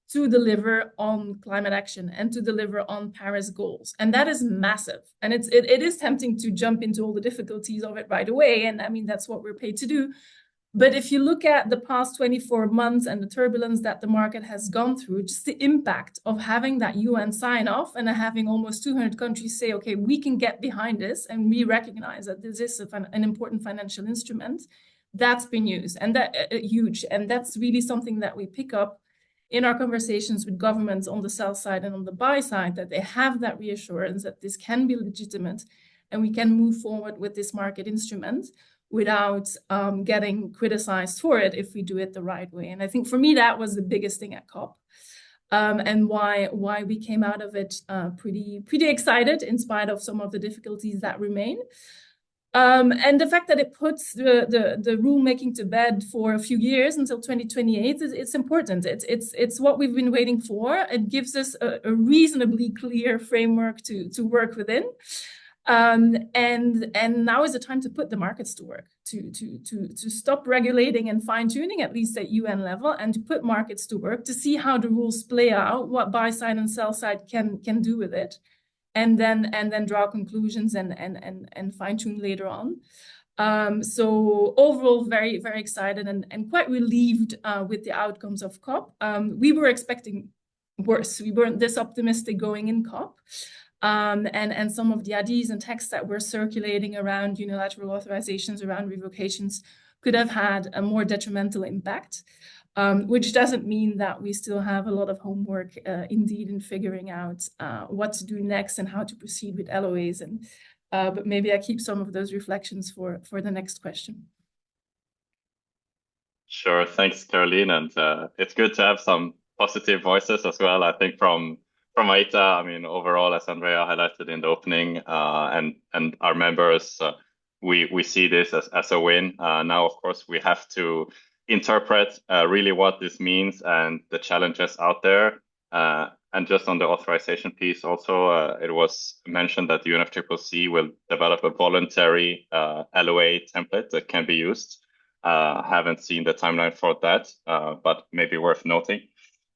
to deliver on climate action and to deliver on Paris goals. And that is massive. And it is tempting to jump into all the difficulties of it right away. And I mean, that's what we're paid to do. But if you look at the past 24 months and the turbulence that the market has gone through, just the impact of having that UN sign off and having almost 200 countries say, okay, we can get behind this and we recognize that this is an important financial instrument, that's been used and that huge. And that's really something that we pick up in our conversations with governments on the sell side and on the buy side, that they have that reassurance that this can be legitimate and we can move forward with this market instrument without getting criticized for it if we do it the right way. And I think for me, that was the biggest thing at COP, and why we came out of it pretty excited in spite of some of the difficulties that remain. And the fact that it puts the rulemaking to bed for a few years until 2028 it's important. It's what we've been waiting for. It gives us a reasonably clear framework to work within. And now is the time to put the markets to work, to stop regulating and fine-tuning, at least at UN level, and to put markets to work to see how the rules play out, what buy side and sell side can do with it, and then draw conclusions and fine-tune later on. So overall, very, very excited and quite relieved with the outcomes of COP. We were expecting worse. We weren't this optimistic going in COP. And some of the ideas and texts that were circulating around unilateral authorizations, around revocations, could have had a more detrimental impact, which doesn't mean that we still have a lot of homework indeed in figuring out what to do next and how to proceed with LOAs. But maybe I keep some of those reflections for the next question. Sure, thanks, Caroline, and it's good to have some positive voices as well. I think from IETA, I mean, overall, as Andrea highlighted in the opening, and our members, we see this as a win. Now, of course, we have to interpret really what this means and the challenges out there. And just on the authorization piece, also, it was mentioned that the UNFCCC will develop a voluntary LOA template that can be used. Haven't seen the timeline for that, but maybe worth noting.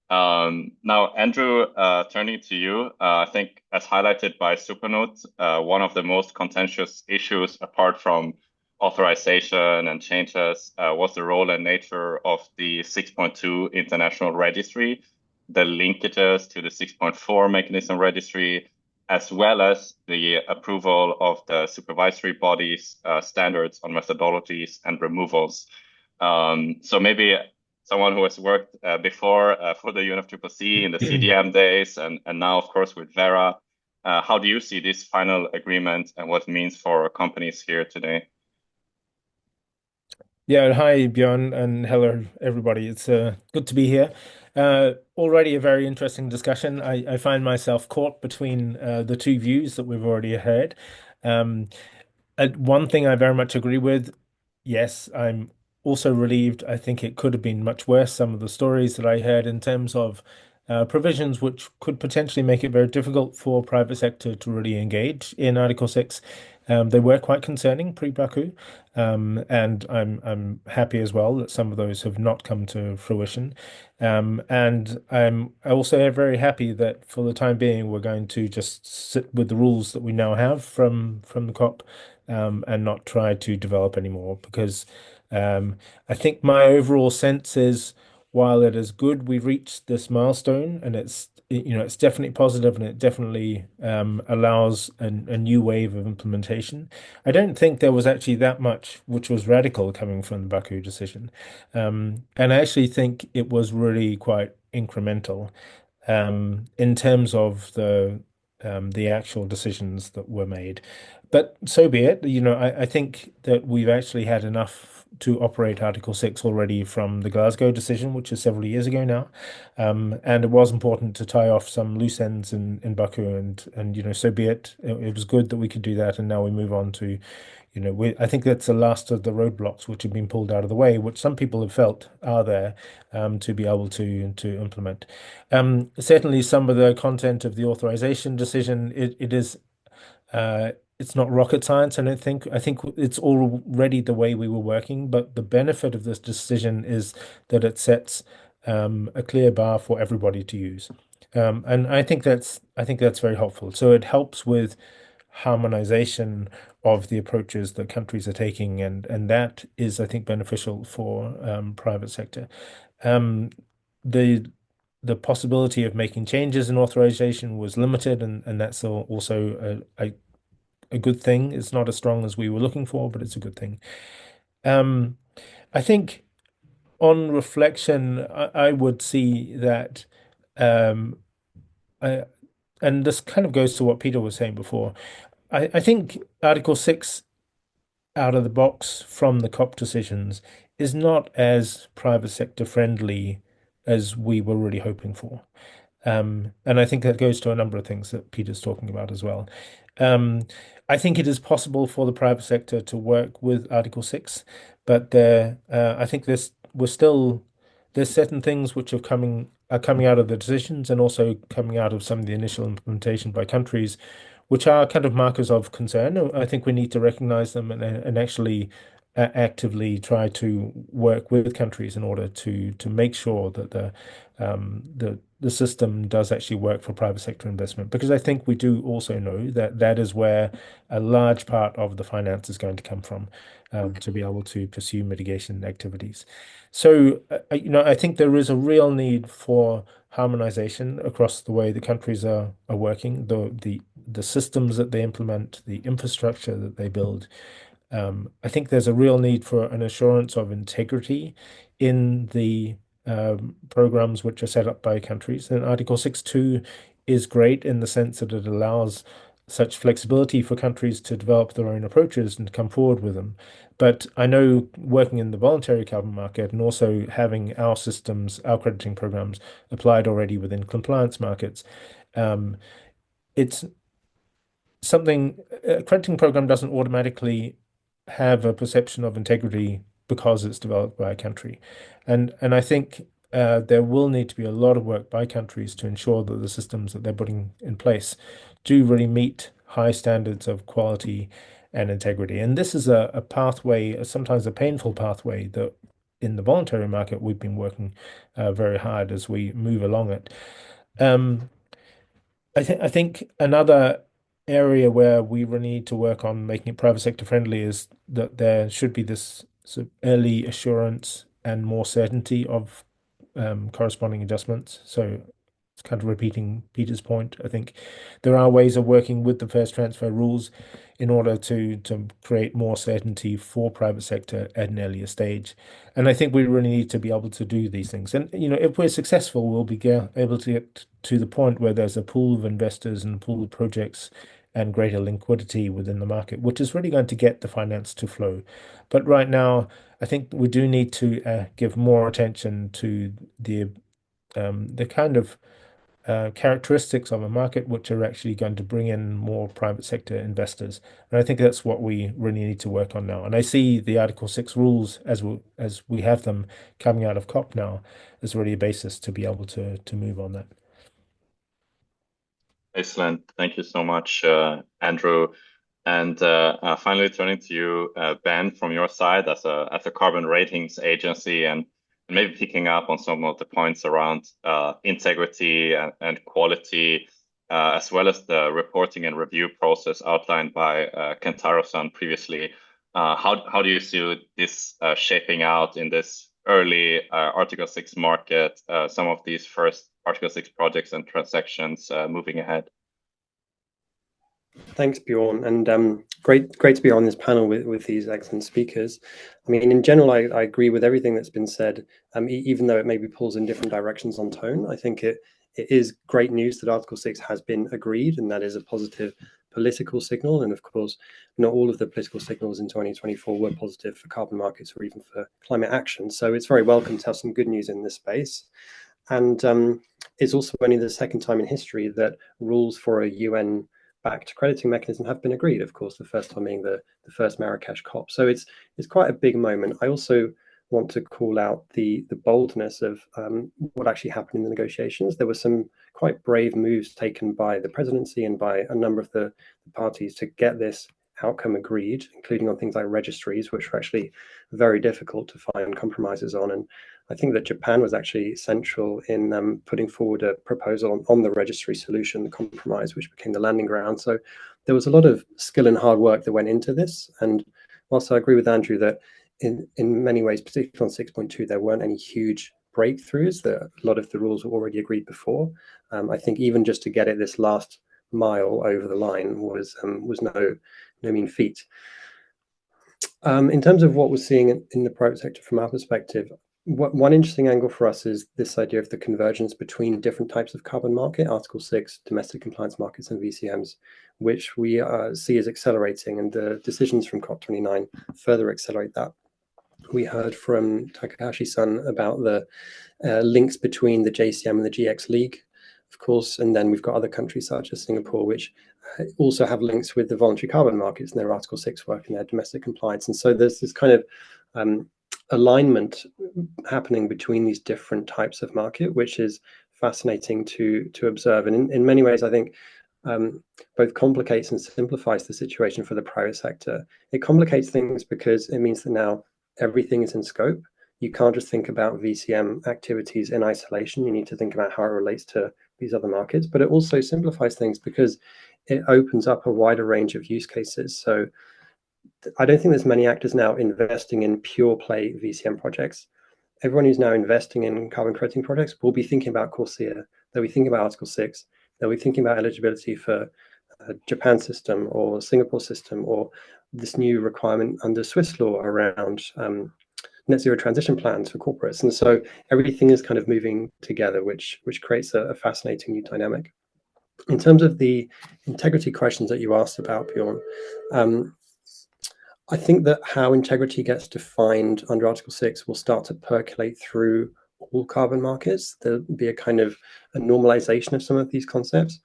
Now, Andrew, turning to you, I think as highlighted by Supernote, one of the most contentious issues apart from authorization and changes was the role and nature of the 6.2 international registry, the linkages to the 6.4 mechanism registry, as well as the approval of the supervisory bodies' standards on methodologies and removals. So maybe someone who has worked before for the UNFCCC in the CDM days, and now, of course, with Vera, how do you see this final agreement and what it means for companies here today? Yeah, hi, Björn, and hello, everybody. It's good to be here. Already a very interesting discussion. I find myself caught between the two views that we've already heard. One thing I very much agree with, yes, I'm also relieved. I think it could have been much worse. Some of the stories that I heard in terms of provisions which could potentially make it very difficult for private sector to really engage in Article 6. They were quite concerning pre-Baku, and I'm happy as well that some of those have not come to fruition. And I'm also very happy that for the time being we're going to just sit with the rules that we now have from the COP, and not try to develop anymore, because I think my overall sense is, while it is good we've reached this milestone, and it's definitely positive, and it definitely allows a new wave of implementation. I don't think there was actually that much which was radical coming from the Baku decision, and I actually think it was really quite incremental in terms of the actual decisions that were made. But so be it. I think that we've actually had enough to operate Article 6 already from the Glasgow decision, which is several years ago now. And it was important to tie off some loose ends in Baku, and so be it. It was good that we could do that, and now we move on to, I think that's the last of the roadblocks which have been pulled out of the way, which some people have felt are there to be able to implement. Certainly, some of the content of the authorization decision, it is. It's not rocket science, I don't think. I think it's already the way we were working, but the benefit of this decision is that it sets a clear bar for everybody to use. And I think that's very helpful. So it helps with harmonization of the approaches that countries are taking, and that is, I think, beneficial for private sector. The possibility of making changes in authorization was limited, and that's also a good thing. It's not as strong as we were looking for, but it's a good thing. I think on reflection, I would see that, and this kind of goes to what Peter was saying before. I think Article 6 out of the box from the COP decisions is not as private sector friendly as we were really hoping for. And I think that goes to a number of things that Peter's talking about as well. I think it is possible for the private sector to work with Article 6, but I think there's certain things which are coming out of the decisions and also coming out of some of the initial implementation by countries, which are kind of markers of concern. I think we need to recognize them and actually actively try to work with countries in order to make sure that the system does actually work for private sector investment, because I think we do also know that that is where a large part of the finance is going to come from, to be able to pursue mitigation activities. So, I think there is a real need for harmonization across the way the countries are working, the systems that they implement, the infrastructure that they build. I think there's a real need for an assurance of integrity in the programs which are set up by countries. And Article 6.2 is great in the sense that it allows such flexibility for countries to develop their own approaches and come forward with them. But I know working in the voluntary carbon market and also having our systems, our crediting programs applied already within compliance markets, it's something, a crediting program doesn't automatically have a perception of integrity because it's developed by a country. And I think there will need to be a lot of work by countries to ensure that the systems that they're putting in place do really meet high standards of quality and integrity. And this is a pathway, sometimes a painful pathway, that in the voluntary market we've been working very hard as we move along it. I think another area where we really need to work on making it private sector friendly is that there should be this sort of early assurance and more certainty of corresponding adjustments. So it's kind of repeating Peter's point. I think there are ways of working with the first transfer rules in order to create more certainty for private sector at an earlier stage. And I think we really need to be able to do these things. And if we're successful, we'll be able to get to the point where there's a pool of investors and a pool of projects and greater liquidity within the market, which is really going to get the finance to flow. But right now, I think we do need to give more attention to the kind of characteristics of a market which are actually going to bring in more private sector investors. And I think that's what we really need to work on now. And I see the Article 6 rules as we have them coming out of COP now as really a basis to be able to move on that. Excellent. Thank you so much, Andrew. And finally, turning to you, Ben, from your side as a carbon ratings agency, and maybe picking up on some of the points around integrity and quality, as well as the reporting and review process outlined by Kentaro-san previously. How do you see this shaping out in this early Article 6 market, some of these first Article 6 projects and transactions moving ahead? Thanks, Bjorn, and great to be on this panel with these excellent speakers. I mean, in general, I agree with everything that's been said, even though it maybe pulls in different directions on tone. I think it is great news that Article 6 has been agreed, and that is a positive political signal. And of course, not all of the political signals in 2024 were positive for carbon markets or even for climate action. So it's very welcome to have some good news in this space. And it's also only the second time in history that rules for a UN-backed crediting mechanism have been agreed. Of course, the first time being the first Marrakesh COP. So it's quite a big moment. I also want to call out the boldness of what actually happened in the negotiations. There were some quite brave moves taken by the presidency and by a number of the parties to get this outcome agreed, including on things like registries, which were actually very difficult to find compromises on. And I think that Japan was actually central in putting forward a proposal on the registry solution, the compromise, which became the landing ground. So there was a lot of skill and hard work that went into this. And whilst I agree with Andrew that in many ways, particularly on 6.2, there weren't any huge breakthroughs, that a lot of the rules were already agreed before. I think even just to get it this last mile over the line was no mean feat. In terms of what we're seeing in the private sector from our perspective, one interesting angle for us is this idea of the convergence between different types of carbon market, Article 6, domestic compliance markets and VCMs, which we see as accelerating, and the decisions from COP29 further accelerate that. We heard from Takahashi-san about the links between the JCM and the GX League of course, and then we've got other countries such as Singapore, which also have links with the voluntary carbon markets in their Article 6 work and their domestic compliance. And so there's this kind of alignment happening between these different types of market, which is fascinating to observe. And in many ways, I think both complicates and simplifies the situation for the private sector. It complicates things because it means that now everything is in scope. You can't just think about VCM activities in isolation. You need to think about how it relates to these other markets, but it also simplifies things because it opens up a wider range of use cases. So I don't think there's many actors now investing in pure play VCM projects. Everyone who's now investing in carbon crediting projects will be thinking about CORSIA. They'll be thinking about Article 6. They'll be thinking about eligibility for Japan system or Singapore system, or this new requirement under Swiss law around net zero transition plans for corporates. And so everything is kind of moving together, which creates a fascinating new dynamic. In terms of the integrity questions that you asked about, Bjorn, I think that how integrity gets defined under Article 6 will start to percolate through all carbon markets. There'll be a kind of a normalization of some of these concepts.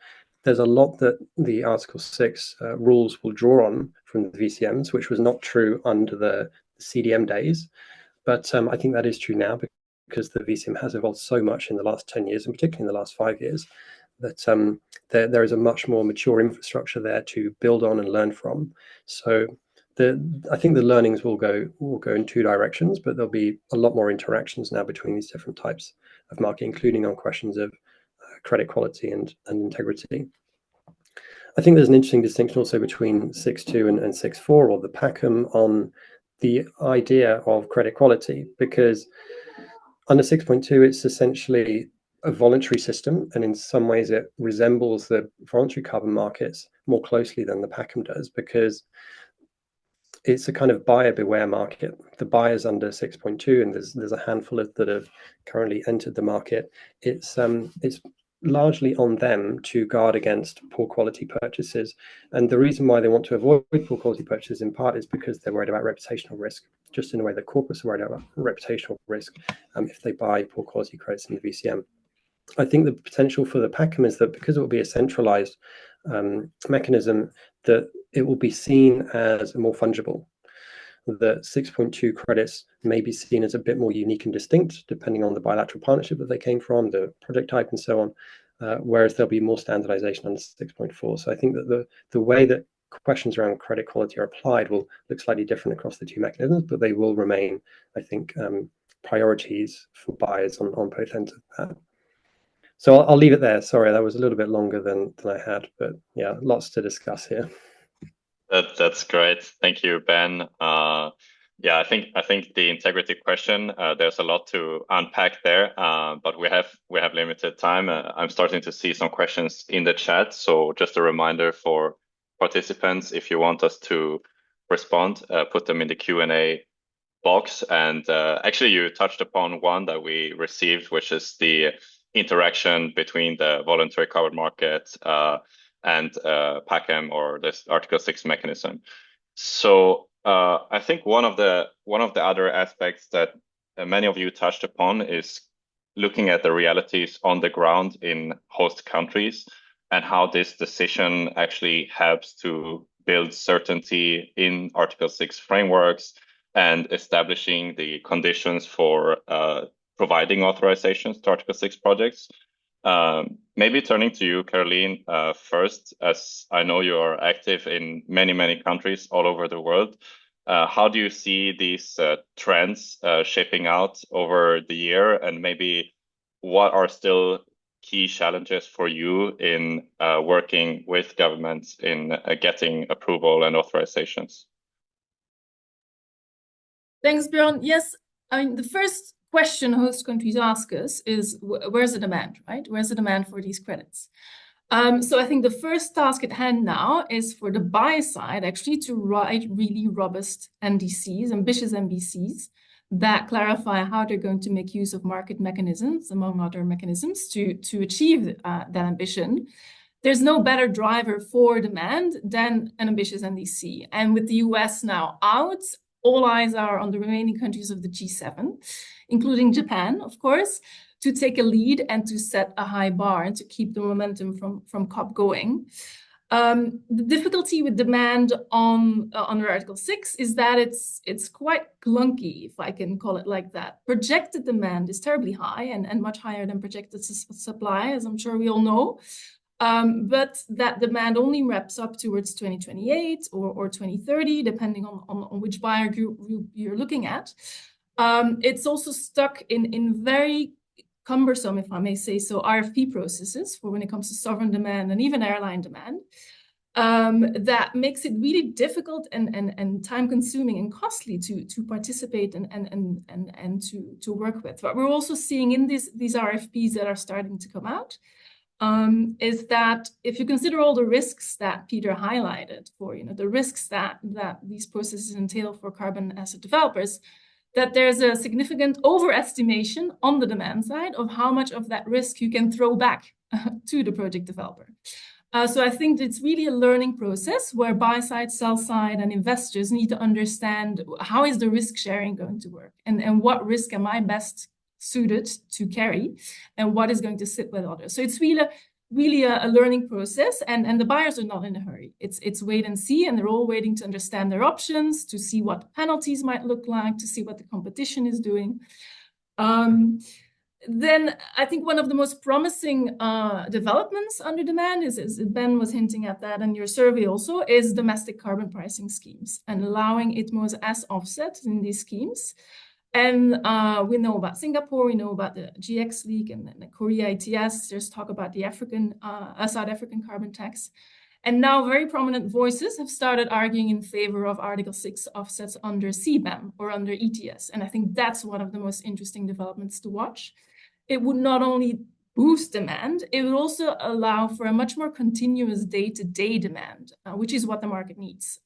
There's a lot that the Article 6 rules will draw on from the VCMs, which was not true under the CDM days. But I think that is true now because the VCM has evolved so much in the last 10 years, and particularly in the last 5 years, that there is a much more mature infrastructure there to build on and learn from. So I think the learnings will go in two directions, but there'll be a lot more interactions now between these different types of market, including on questions of credit quality and integrity. I think there's an interesting distinction also between 6.2 and 6.4, or the PACM, on the idea of credit quality, because under 6.2, it's essentially a voluntary system, and in some ways it resembles the voluntary carbon markets more closely than the PACM does, because it's a kind of buyer beware market. The buyers under 6.2, and there's a handful that have currently entered the market. It's largely on them to guard against poor quality purchases. And the reason why they want to avoid poor quality purchases in part is because they're worried about reputational risk, just in a way that corporates are worried about reputational risk if they buy poor quality credits in the VCM. I think the potential for the PACM is that because it will be a centralized mechanism, that it will be seen as more fungible. The 6.2 credits may be seen as a bit more unique and distinct, depending on the bilateral partnership that they came from, the project type, and so on, whereas there'll be more standardization under 6.4. So I think that the way that questions around credit quality are applied will look slightly different across the two mechanisms, but they will remain, I think, priorities for buyers on both ends of that. So I'll leave it there. Sorry, that was a little bit longer than I had, but yeah, lots to discuss here. That's great. Thank you, Ben. Yeah, I think the integrity question, there's a lot to unpack there, but we have limited time. I'm starting to see some questions in the chat, so just a reminder for participants, if you want us to respond, put them in the Q&A box. And actually, you touched upon one that we received, which is the interaction between the voluntary carbon market and PACM, or this Article 6 mechanism. So I think one of the other aspects that many of you touched upon is looking at the realities on the ground in host countries and how this decision actually helps to build certainty in Article 6 frameworks and establishing the conditions for providing authorizations to Article 6 projects. Maybe turning to you, Caroline, first, as I know you are active in many countries all over the world. How do you see these trends shaping out over the year, and maybe what are still key challenges for you in working with governments in getting approval and authorizations? Thanks, Bjorn. Yes, I mean, the first question host countries ask us is, where's the demand, right? Where's the demand for these credits? So I think the first task at hand now is for the buy side actually to write really robust NDCs, ambitious MBCs, that clarify how they're going to make use of market mechanisms, among other mechanisms, to achieve that ambition. There's no better driver for demand than an ambitious NDC. And with the US now out, all eyes are on the remaining countries of the G7, including Japan, of course, to take a lead and to set a high bar and to keep the momentum from COP going. The difficulty with demand on under Article 6 is that it's quite clunky, if I can call it like that. Projected demand is terribly high and much higher than projected supply, as I'm sure we all know. But that demand only wraps up towards 2028 or 2030, depending on which buyer group you're looking at. It's also stuck in very cumbersome, if I may say so, RFP processes for when it comes to sovereign demand and even airline demand. That makes it really difficult and time-consuming and costly to participate and to work with. What we're also seeing in these RFPs that are starting to come out is that if you consider all the risks that Peter highlighted for, the risks that these processes entail for carbon asset developers, that there's a significant overestimation on the demand side of how much of that risk you can throw back to the project developer. So I think it's really a learning process where buy side, sell side, and investors need to understand how is the risk sharing going to work and what risk am I best suited to carry and what is going to sit with others. So it's really a learning process, and the buyers are not in a hurry. It's wait and see, and they're all waiting to understand their options, to see what the penalties might look like, to see what the competition is doing. Then I think one of the most promising developments under demand is Ben was hinting at that in your survey also, is domestic carbon pricing schemes and allowing ITMOs as offsets in these schemes. And we know about Singapore, we know about the GX leak and the Korea ETS. There's talk about the South African carbon tax. And now very prominent voices have started arguing in favor of Article 6 offsets under CBAM or under ETS. And I think that's one of the most interesting developments to watch. It would not only boost demand, it would also allow for a much more continuous day-to-day demand, which is what the market needs.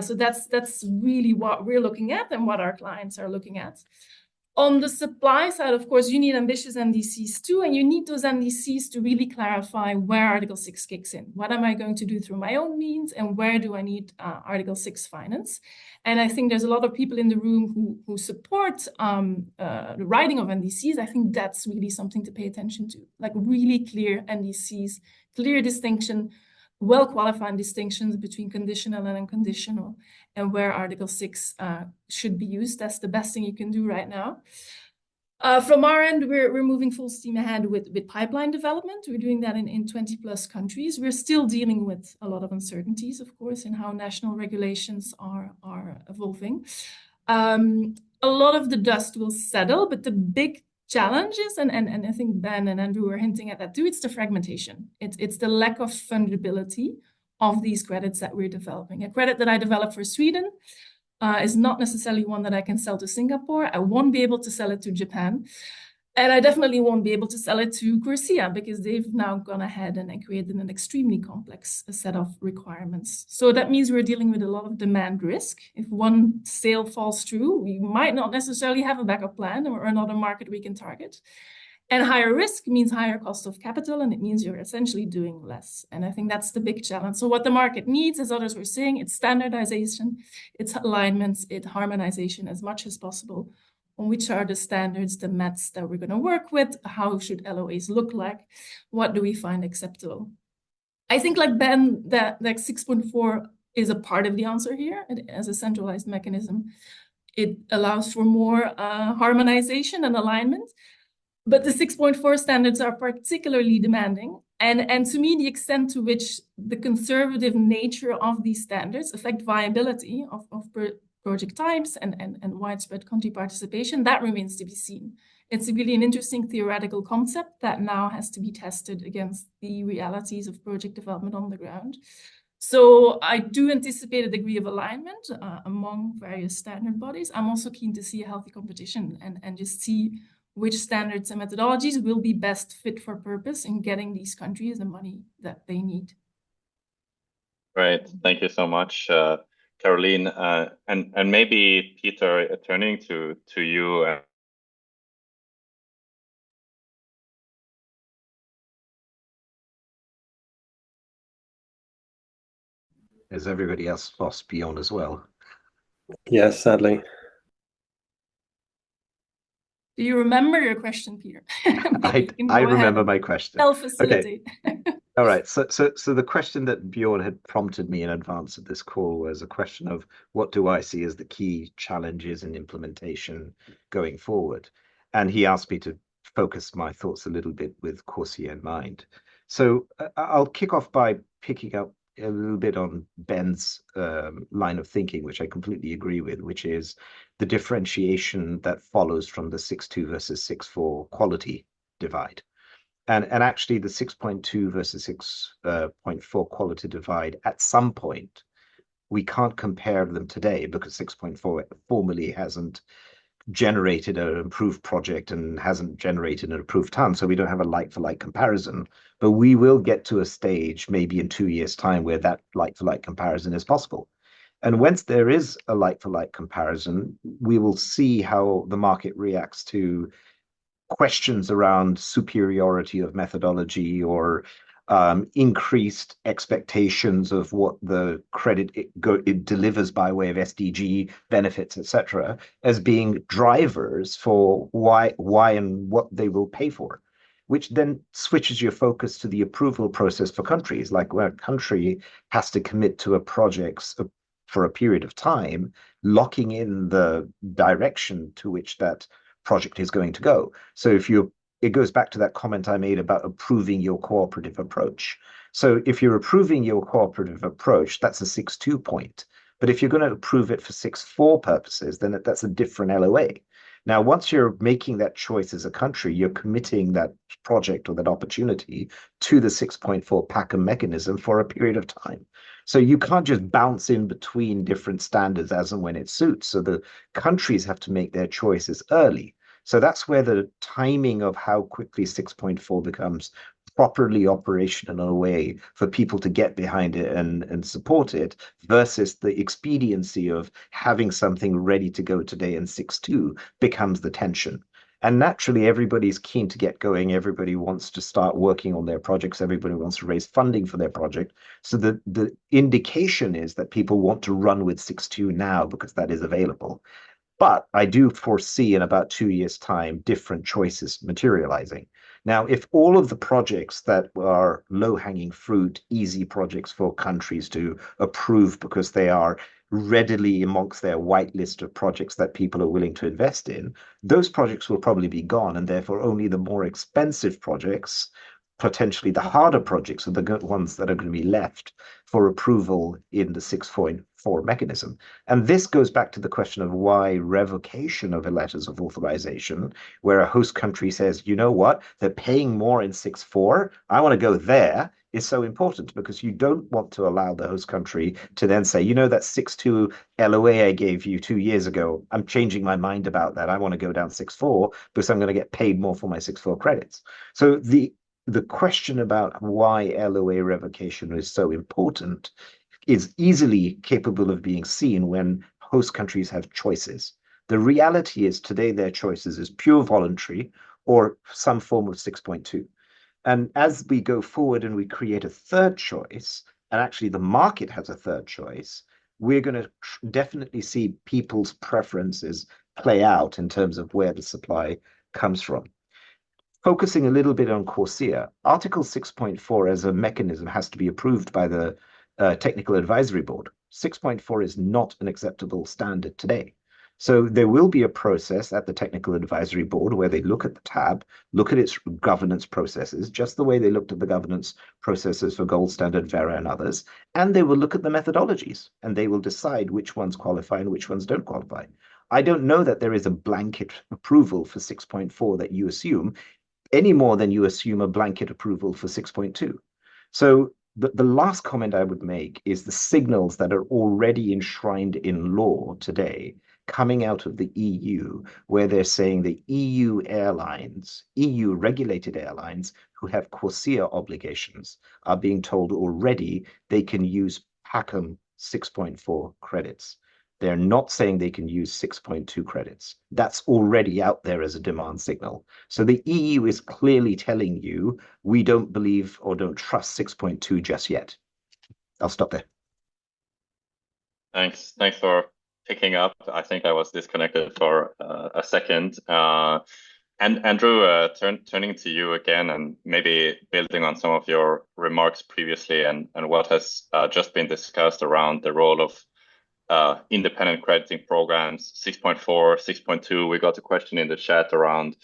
So that's really what we're looking at and what our clients are looking at. On the supply side, of course, you need ambitious NDCs too, and you need those NDCs to really clarify where Article 6 kicks in. What am I going to do through my own means, and where do I need Article 6 finance? And I think there's a lot of people in the room who support the writing of NDCs. I think that's really something to pay attention to, like really clear NDCs, clear distinction, well-qualified distinctions between conditional and unconditional, and where Article 6 should be used. That's the best thing you can do right now. From our end, we're moving full steam ahead with pipeline development. We're doing that in 20 plus countries. We're still dealing with a lot of uncertainties, of course, in how national regulations are evolving. A lot of the dust will settle, but the big challenges, and I think Ben and Andrew were hinting at that too, it's the fragmentation. It's the lack of fungibility of these credits that we're developing. A credit that I develop for Sweden is not necessarily one that I can sell to Singapore. I won't be able to sell it to Japan. And I definitely won't be able to sell it to Corsia because they've now gone ahead and created an extremely complex set of requirements. So that means we're dealing with a lot of demand risk. If one sale falls through, we might not necessarily have a backup plan or another market we can target. And higher risk means higher cost of capital, and it means you're essentially doing less. And I think that's the big challenge. So what the market needs, as others were saying, it's standardization, it's alignments, it's harmonization as much as possible. On which are the standards, the METs that we're going to work with? How should LOAs look like? What do we find acceptable? I think, like Ben, that 6.4 is a part of the answer here. As a centralized mechanism, it allows for more harmonization and alignment. But the 6.4 standards are particularly demanding. And to me, the extent to which the conservative nature of these standards affect viability of project types and widespread country participation, that remains to be seen. It's really an interesting theoretical concept that now has to be tested against the realities of project development on the ground. So I do anticipate a degree of alignment among various standard bodies. I'm also keen to see a healthy competition and just see which standards and methodologies will be best fit for purpose in getting these countries the money that they need. Right. Thank you so much, Caroline. And maybe Peter, turning to you. Has everybody else lost Bjorn as well? Yes, sadly. Do you remember your question, Peter? I remember my question. I'll facilitate. Okay. All right. So the question that Bjorn had prompted me in advance of this call was a question of what do I see as the key challenges in implementation going forward? And he asked me to focus my thoughts a little bit with CORSIA in mind. So I'll kick off by picking up a little bit on Ben's line of thinking, which I completely agree with, which is the differentiation that follows from the 6.2 versus 6.4 quality divide. And actually the 6.2 versus 6.4 quality divide, at some point, we can't compare them today because 6.4 formally hasn't generated an improved project and hasn't generated an approved ton. So we don't have a like-for-like comparison. But we will get to a stage, maybe in 2 years' time, where that like-for-like comparison is possible. And once there is a like-for-like comparison, we will see how the market reacts to questions around superiority of methodology or increased expectations of what the credit it delivers by way of SDG benefits, etc., as being drivers for why and what they will pay for, which then switches your focus to the approval process for countries, like where a country has to commit to a project for a period of time, locking in the direction to which that project is going to go. So it goes back to that comment I made about approving your cooperative approach. So if you're approving your cooperative approach, that's a 6.2 point. But if you're going to approve it for 6.4 purposes, then that's a different LOA. Now, once you're making that choice as a country, you're committing that project or that opportunity to the 6.4 PACM mechanism for a period of time. So you can't just bounce in between different standards as and when it suits. So the countries have to make their choices early. So that's where the timing of how quickly 6.4 becomes properly operational in a way for people to get behind it and support it versus the expediency of having something ready to go today in 6.2 becomes the tension. And naturally, everybody's keen to get going. Everybody wants to start working on their projects. Everybody wants to raise funding for their project. So the indication is that people want to run with 6.2 now because that is available. But I do foresee in about 2 years' time, different choices materializing. Now, if all of the projects that are low-hanging fruit, easy projects for countries to approve because they are readily amongst their white list of projects that people are willing to invest in, those projects will probably be gone, and therefore only the more expensive projects, potentially the harder projects, are the ones that are going to be left for approval in the 6.4 mechanism. And this goes back to the question of why revocation of letters of authorization, where a host country says, you know what, they're paying more in 6.4, I want to go there, is so important, because you don't want to allow the host country to then say, you know, that 6.2 LOA I gave you 2 years ago, I'm changing my mind about that. I want to go down 6.4 because I'm going to get paid more for my 6.4 credits. So the question about why LOA revocation is so important is easily capable of being seen when host countries have choices. The reality is today their choices is pure voluntary or some form of 6.2. And as we go forward and we create a third choice, and actually the market has a third choice, we're going to definitely see people's preferences play out in terms of where the supply comes from. Focusing a little bit on CORSIA, Article 6.4 as a mechanism has to be approved by the Technical Advisory Board. 6.4 is not an acceptable standard today. So there will be a process at the Technical Advisory Board where they look at the tab, look at its governance processes, just the way they looked at the governance processes for Gold Standard, Vera, and others, and they will look at the methodologies, and they will decide which ones qualify and which ones don't qualify. I don't know that there is a blanket approval for 6.4 that you assume, any more than you assume a blanket approval for 6.2. So the last comment I would make is the signals that are already enshrined in law today coming out of the EU, where they're saying the EU airlines, EU regulated airlines who have CORSIA obligations are being told already they can use PACM 6.4 credits. They're not saying they can use 6.2 credits. That's already out there as a demand signal. So the EU is clearly telling you, we don't believe or don't trust 6.2 just yet. I'll stop there. Thanks, Thor. picking up. I think I was disconnected for a second. And Andrew, turning to you again, and maybe building on some of your remarks previously, and what has just been discussed around the role of independent crediting programs, 6.4, 6.2. We got a question in the chat around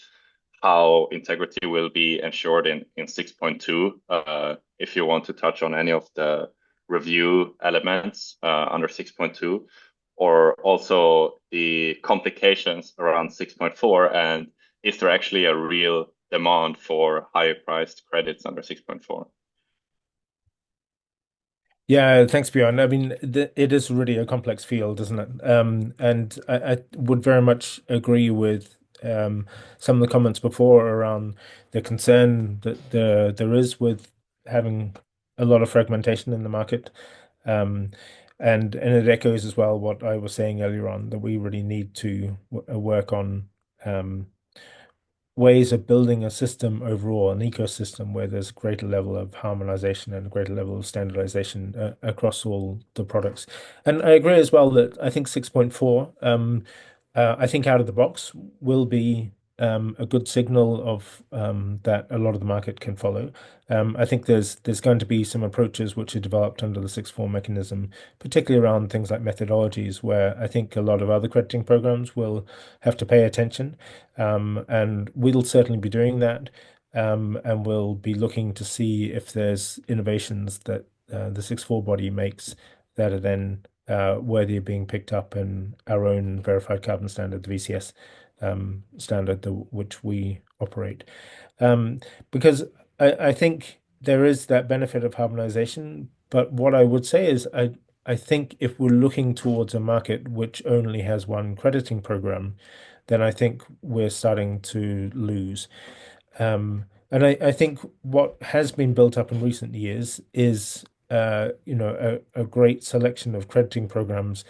how integrity will be ensured in 6.2. If you want to touch on any of the review elements under 6.2, or also the complications around 6.4, and is there actually a real demand for higher priced credits under 6.4? Yeah, thanks, Bjorn. I mean, it is really a complex field, isn't it? And I would very much agree with some of the comments before around the concern that there is with having a lot of fragmentation in the market. And it echoes as well what I was saying earlier on, that we really need to work on ways of building a system overall, an ecosystem where there's a greater level of harmonization and a greater level of standardization across all the products. And I agree as well that I think 6.4, I think out of the box will be a good signal of that a lot of the market can follow. I think there's going to be some approaches which are developed under the 6.4 mechanism, particularly around things like methodologies, where I think a lot of other crediting programs will have to pay attention. And we'll certainly be doing that. And we'll be looking to see if there's innovations that the 6.4 body makes that are then worthy of being picked up in our own verified carbon standard, the VCS standard, which we operate. Because I think there is that benefit of harmonization, but what I would say is I think if we're looking towards a market which only has one crediting program, then I think we're starting to lose. And I think what has been built up in recent years is a great selection of crediting programs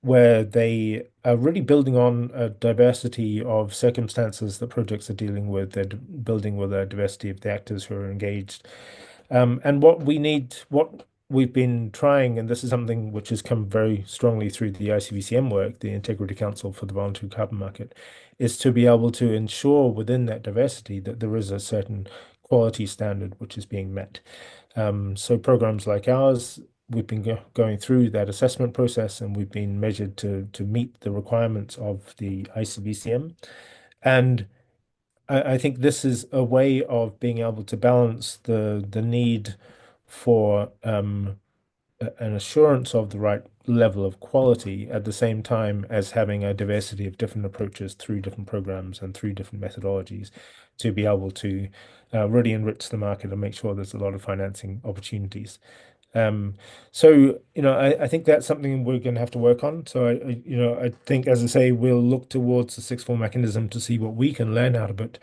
where they are really building on a diversity of circumstances that projects are dealing with. They're building with a diversity of the actors who are engaged. And what we've been trying, and this is something which has come very strongly through the ICVCM work, the Integrity Council for the Voluntary Carbon Market, is to be able to ensure within that diversity that there is a certain quality standard which is being met. So programs like ours, we've been going through that assessment process, and we've been measured to meet the requirements of the ICVCM. And I think this is a way of being able to balance the need for an assurance of the right level of quality at the same time as having a diversity of different approaches through different programs and through different methodologies to be able to really enrich the market and make sure there's a lot of financing opportunities. So, I think that's something we're going to have to work on. So, I think, as I say, we'll look towards the 6.4 mechanism to see what we can learn out of it.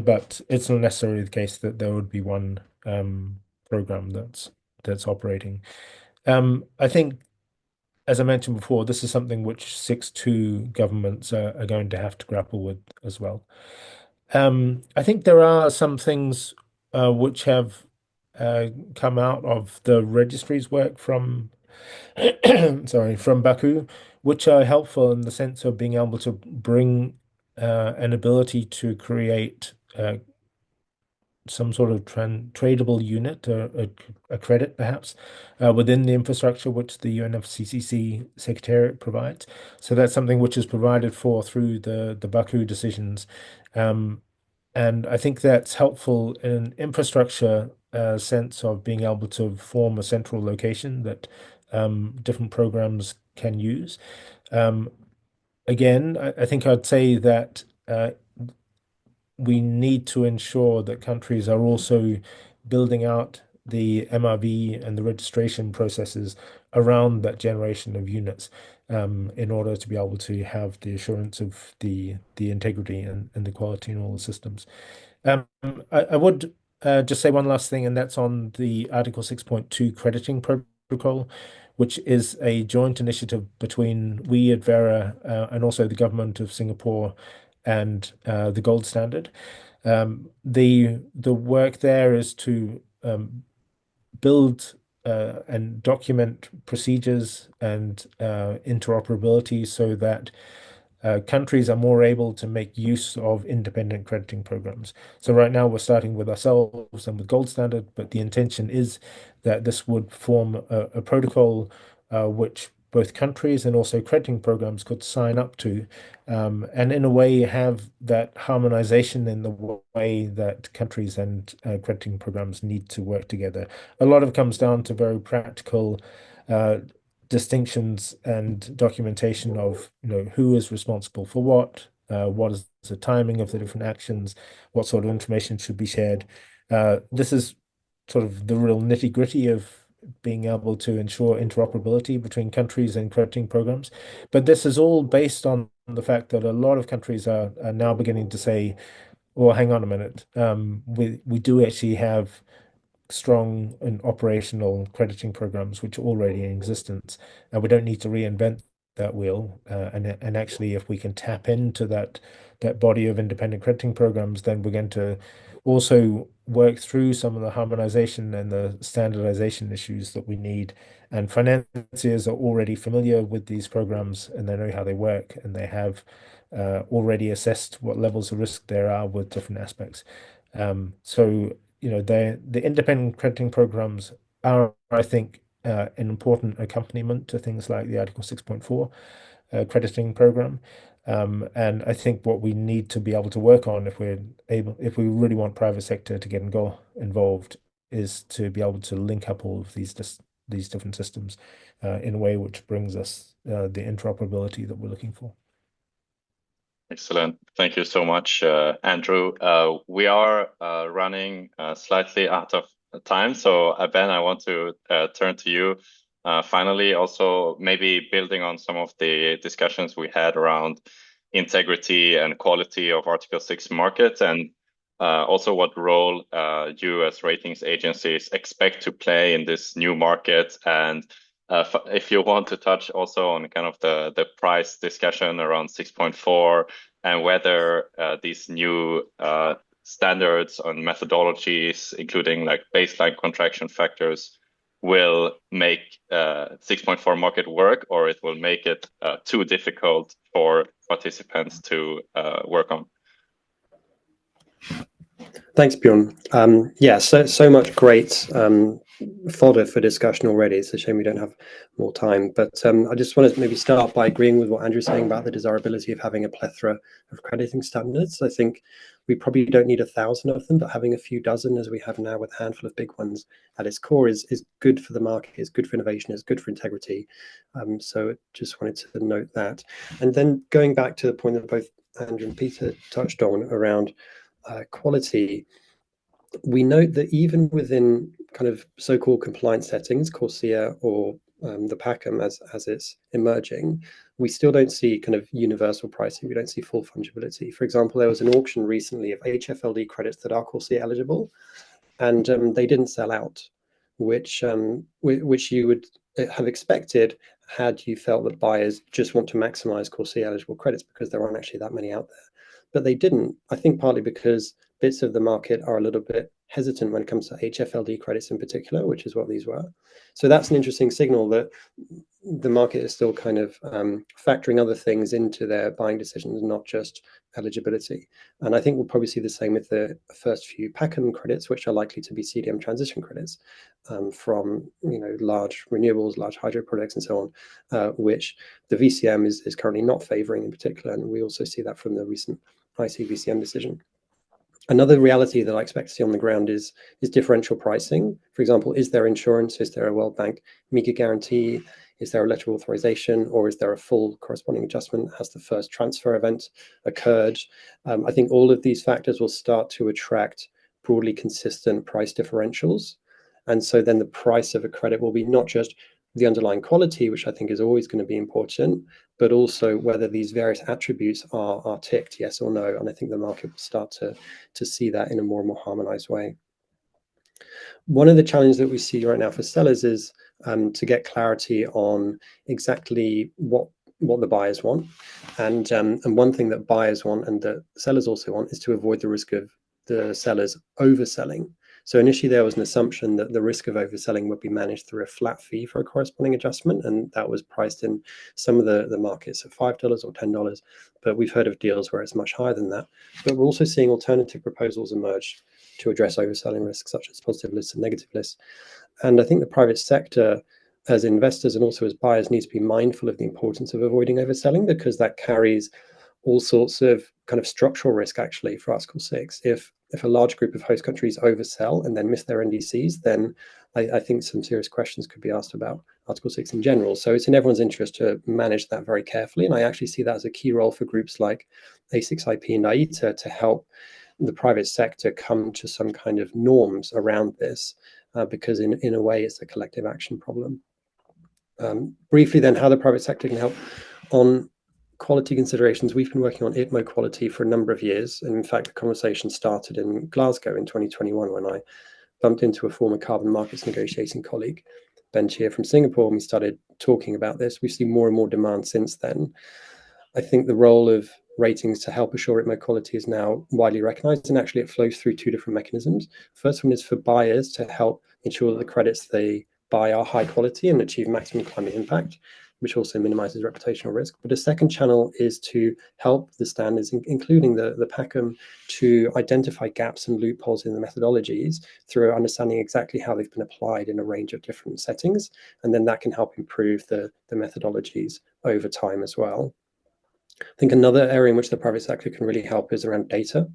But it's not necessarily the case that there would be one program that's operating. I think, as I mentioned before, this is something which 6.2 governments are going to have to grapple with as well. I think there are some things which have come out of the registry's work from from Baku, which are helpful in the sense of being able to bring an ability to create some sort of tradable unit, a credit perhaps, within the infrastructure which the UNFCCC Secretariat provides. So that's something which is provided for through the Baku decisions. And I think that's helpful in an infrastructure sense of being able to form a central location that different programs can use. Again, I think I'd say that we need to ensure that countries are also building out the MRV and the registration processes around that generation of units in order to be able to have the assurance of the integrity and the quality in all the systems. I would just say one last thing, and that's on the Article 6.2 crediting protocol, which is a joint initiative between we at Vera and also the government of Singapore and the gold standard. The work there is to build and document procedures and interoperability so that countries are more able to make use of independent crediting programs. So right now we're starting with ourselves and with gold standard, but the intention is that this would form a protocol which both countries and also crediting programs could sign up to, and in a way have that harmonization in the way that countries and crediting programs need to work together. A lot of it comes down to very practical distinctions and documentation of who is responsible for what is the timing of the different actions, what sort of information should be shared. This is sort of the real nitty-gritty of being able to ensure interoperability between countries and crediting programs. But this is all based on the fact that a lot of countries are now beginning to say, well, hang on a minute, we do actually have strong and operational crediting programs which are already in existence, and we don't need to reinvent that wheel. And actually, if we can tap into that body of independent crediting programs, then we're going to also work through some of the harmonization and the standardization issues that we need. And financiers are already familiar with these programs and they know how they work, and they have already assessed what levels of risk there are with different aspects. So the independent crediting programs are, I think, an important accompaniment to things like the Article 6.4 crediting program. And I think what we need to be able to work on, if we really want private sector to get involved, is to be able to link up all of these different systems in a way which brings us the interoperability that we're looking for. Excellent. Thank you so much, Andrew. We are running slightly out of time. So, Ben, I want to turn to you. Finally, also maybe building on some of the discussions we had around integrity and quality of Article 6 markets, and also what role you as ratings agencies expect to play in this new market. And if you want to touch also on kind of the price discussion around 6.4 and whether these new standards on methodologies, including like baseline contraction factors, will make 6.4 market work, or it will make it too difficult for participants to work on. Thanks, Bjorn. Yeah, so much great fodder for discussion already. It's a shame we don't have more time, but I just want to maybe start by agreeing with what Andrew's saying about the desirability of having a plethora of crediting standards. I think we probably don't need 1,000 of them, but having a few dozen, as we have now with a handful of big ones at its core, is good for the market, is good for innovation, is good for integrity. So just wanted to note that. And then going back to the point that both Andrew and Peter touched on around quality, we note that even within kind of so-called compliance settings, CORSIA or the PACM as it's emerging, we still don't see kind of universal pricing. We don't see full fungibility. For example, there was an auction recently of HFLD credits that are CORSIA eligible, and they didn't sell out, which you would have expected had you felt that buyers just want to maximize CORSIA eligible credits because there aren't actually that many out there. But they didn't, I think partly because bits of the market are a little bit hesitant when it comes to HFLD credits in particular, which is what these were. So that's an interesting signal that the market is still kind of factoring other things into their buying decisions, not just eligibility. And I think we'll probably see the same with the first few PACM credits, which are likely to be CDM transition credits from large renewables, large hydro projects, and so on, which the VCM is currently not favoring in particular. And we also see that from the recent ICVCM decision. Another reality that I expect to see on the ground is differential pricing. For example, is there insurance? Is there a World Bank MEGA guarantee? Is there a letter of authorization, or is there a full corresponding adjustment? Has the first transfer event occurred? I think all of these factors will start to attract broadly consistent price differentials. And so then the price of a credit will be not just the underlying quality, which I think is always going to be important, but also whether these various attributes are ticked, yes or no. And I think the market will start to see that in a more and more harmonized way. One of the challenges that we see right now for sellers is to get clarity on exactly what the buyers want. And one thing that buyers want and that sellers also want is to avoid the risk of the sellers overselling. So initially there was an assumption that the risk of overselling would be managed through a flat fee for a corresponding adjustment, and that was priced in some of the markets at $5 or $10. But we've heard of deals where it's much higher than that. But we're also seeing alternative proposals emerge to address overselling risks, such as positive lists and negative lists. And I think the private sector, as investors and also as buyers, needs to be mindful of the importance of avoiding overselling, because that carries all sorts of kind of structural risk actually for Article 6. If a large group of host countries oversell and then miss their NDCs, then I think some serious questions could be asked about Article 6 in general. So it's in everyone's interest to manage that very carefully. And I actually see that as a key role for groups like A6IP and IETA to help the private sector come to some kind of norms around this, because in a way it's a collective action problem. Briefly then, how the private sector can help on quality considerations. We've been working on ITMO quality for a number of years. And in fact, the conversation started in Glasgow in 2021 when I bumped into a former carbon markets negotiating colleague, Ben Chia from Singapore, and we started talking about this. We've seen more and more demand since then. I think the role of ratings to help assure ITMO quality is now widely recognized, and actually it flows through two different mechanisms. First one is for buyers to help ensure that the credits they buy are high quality and achieve maximum climate impact, which also minimizes reputational risk. But a second channel is to help the standards, including the PACM, to identify gaps and loopholes in the methodologies through understanding exactly how they've been applied in a range of different settings. And then that can help improve the methodologies over time as well. I think another area in which the private sector can really help is around data.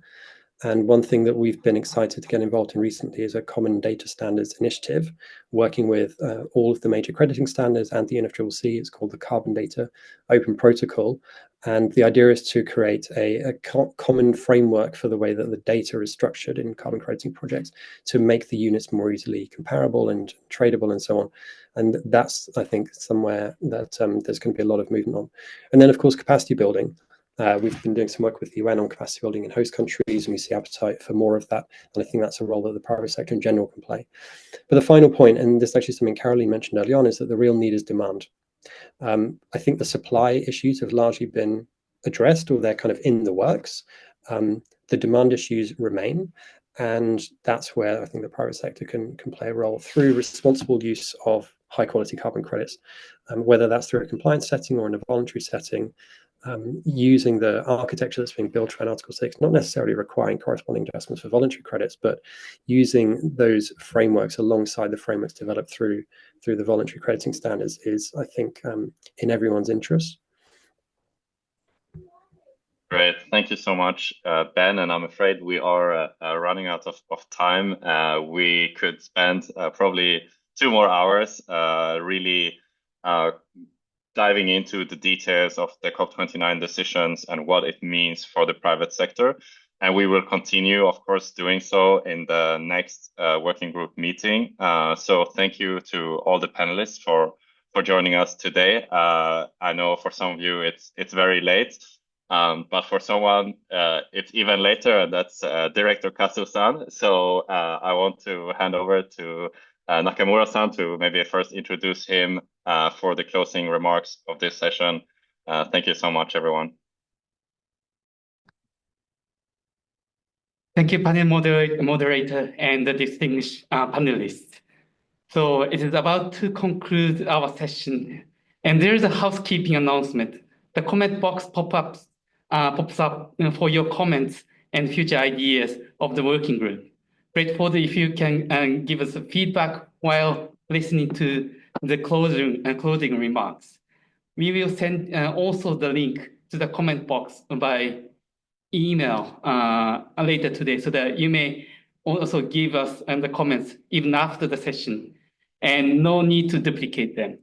And one thing that we've been excited to get involved in recently is a common data standards initiative, working with all of the major crediting standards and the UNFCCC. It's called the Carbon Data Open Protocol. And the idea is to create a common framework for the way that the data is structured in carbon crediting projects to make the units more easily comparable and tradable and so on. And that's, I think, somewhere that there's going to be a lot of movement on. And then, of course, capacity building. We've been doing some work with the UN on capacity building in host countries, and we see appetite for more of that. And I think that's a role that the private sector in general can play. But the final point, and this is actually something Caroline mentioned early on, is that the real need is demand. I think the supply issues have largely been addressed, or they're kind of in the works. The demand issues remain. And that's where I think the private sector can play a role through responsible use of high quality carbon credits, whether that's through a compliance setting or in a voluntary setting. Using the architecture that's being built around Article 6, not necessarily requiring corresponding adjustments for voluntary credits, but using those frameworks alongside the frameworks developed through the voluntary crediting standards is, I think, in everyone's interest. Great, thank you so much, Ben. And I'm afraid we are running out of time. We could spend probably 2 more hours really diving into the details of the COP29 decisions and what it means for the private sector. And we will continue, of course, doing so in the next working group meeting. So thank you to all the panelists for joining us today. I know for some of you it's very late, but for someone it's even later, and that's Director Kazu-san. So I want to hand over to Nakamura-san to maybe first introduce him for the closing remarks of this session. Thank you so much, everyone. Thank you, panel moderator and the distinguished panelists. So it is about to conclude our session, and there is a housekeeping announcement. The comment box pops up for your comments and future ideas of the working group. Grateful if you can give us feedback while listening to the closing remarks. We will send also the link to the comment box by email later today, so that you may also give us the comments even after the session, and no need to duplicate them.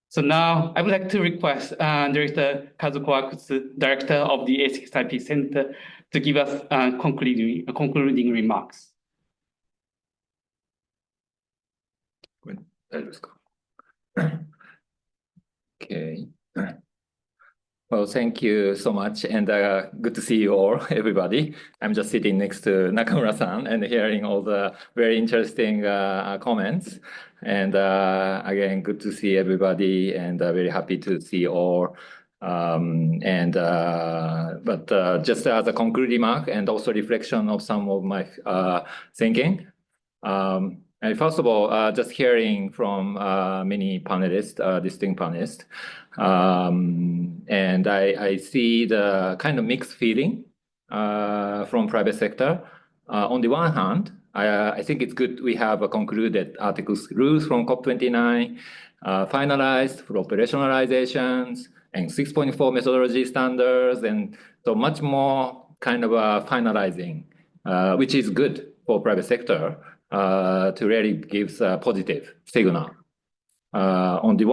So now I would like to request Director Kazuko Akutsu, Director of the A6IP Center, to give us concluding remarks. Okay. Well, thank you so much, and good to see you all, everybody. I'm just sitting next to Nakamura-san and hearing all the very interesting comments. And again, good to see everybody, and very happy to see you all. But just as a concluding remark and also reflection of some of my thinking. And first of all, just hearing from many panelists, distinct panelists, and I see the kind of mixed feeling from private sector. On the one hand, I think it's good we have concluded articles rules from COP29, finalized for operationalizations, and 6.4 methodology standards, and so much more kind of finalizing, which is good for private sector to really give a positive signal. On the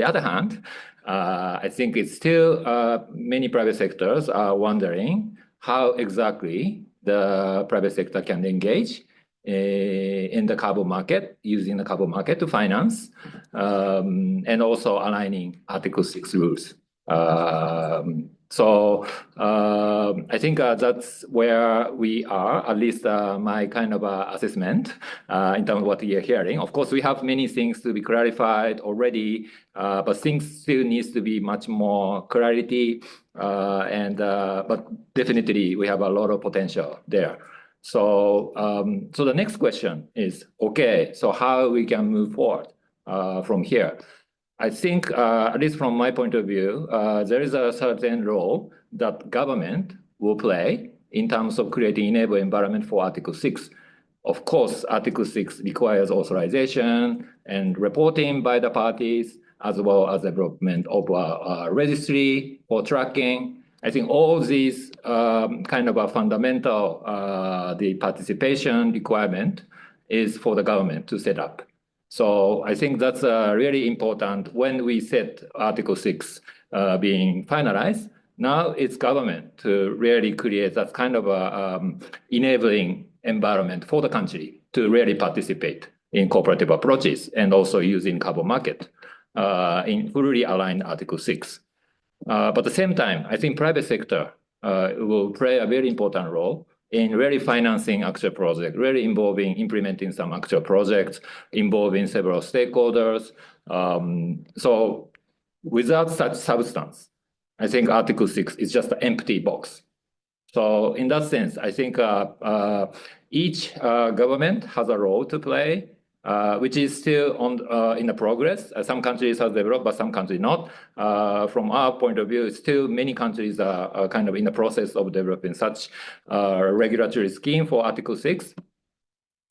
other hand, I think it's still many private sectors are wondering how exactly the private sector can engage in the carbon market, using the carbon market to finance, and also aligning Article 6 rules. So I think that's where we are, at least my kind of assessment in terms of what we are hearing. Of course, we have many things to be clarified already, but things still needs to be much more clarity. But definitely we have a lot of potential there. So the next question is, okay, so how we can move forward from here? I think, at least from my point of view, there is a certain role that government will play in terms of creating enable environment for Article 6. Of course, Article 6 requires authorization and reporting by the parties, as well as development of a registry for tracking. I think all these kind of a fundamental, the participation requirement is for the government to set up. So I think that's really important when we set Article 6 being finalized. Now it's government to really create that kind of a enabling environment for the country to really participate in cooperative approaches and also using carbon market in fully aligned Article 6. But at the same time, I think private sector will play a very important role in really financing actual projects, really involving implementing some actual projects, involving several stakeholders. So without such substance, I think Article 6 is just an empty box. So in that sense, I think each government has a role to play, which is still in the progress. Some countries have developed, but some countries not. From our point of view, still many countries are kind of in the process of developing such regulatory scheme for Article 6.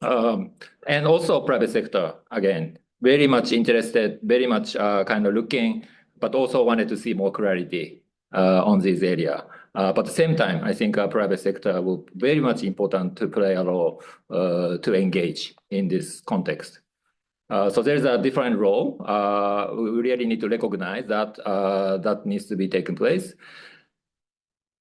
And also private sector, again, very much interested, very much kind of looking, but also wanted to see more clarity on this area. But at the same time, I think private sector will very much important to play a role to engage in this context. So there's a different role. We really need to recognize that that needs to be taken place.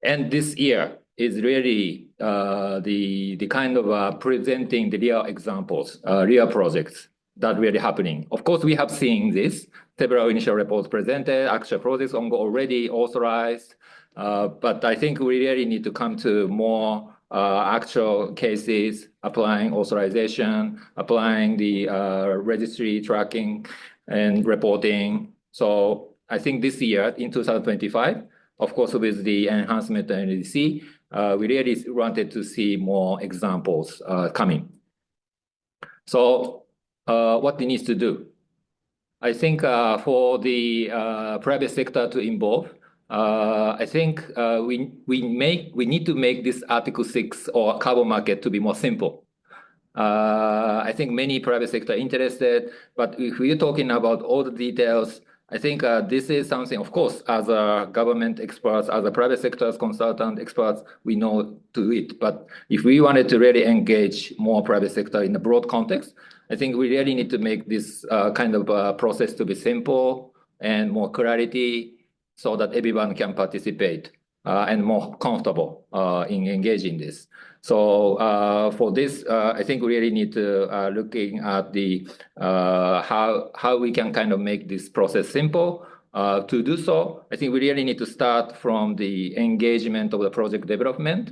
And this year is really the kind of presenting the real examples, real projects that really happening. Of course, we have seen this, several initial reports presented, actual projects already authorized. But I think we really need to come to more actual cases, applying authorization, applying the registry tracking and reporting. So I think this year in 2025, of course, with the enhancement of NDC, we really wanted to see more examples coming. So what it needs to do? I think for the private sector to involve, I think we need to make this Article 6 or carbon market to be more simple. I think many private sector interested, but if we're talking about all the details, I think this is something, of course, as a government experts, as a private sector's consultant experts, we know to it. But if we wanted to really engage more private sector in a broad context, I think we really need to make this kind of process to be simple and more clarity so that everyone can participate and more comfortable in engaging this. So for this, I think we really need to looking at the how we can kind of make this process simple. To do so, I think we really need to start from the engagement of the project development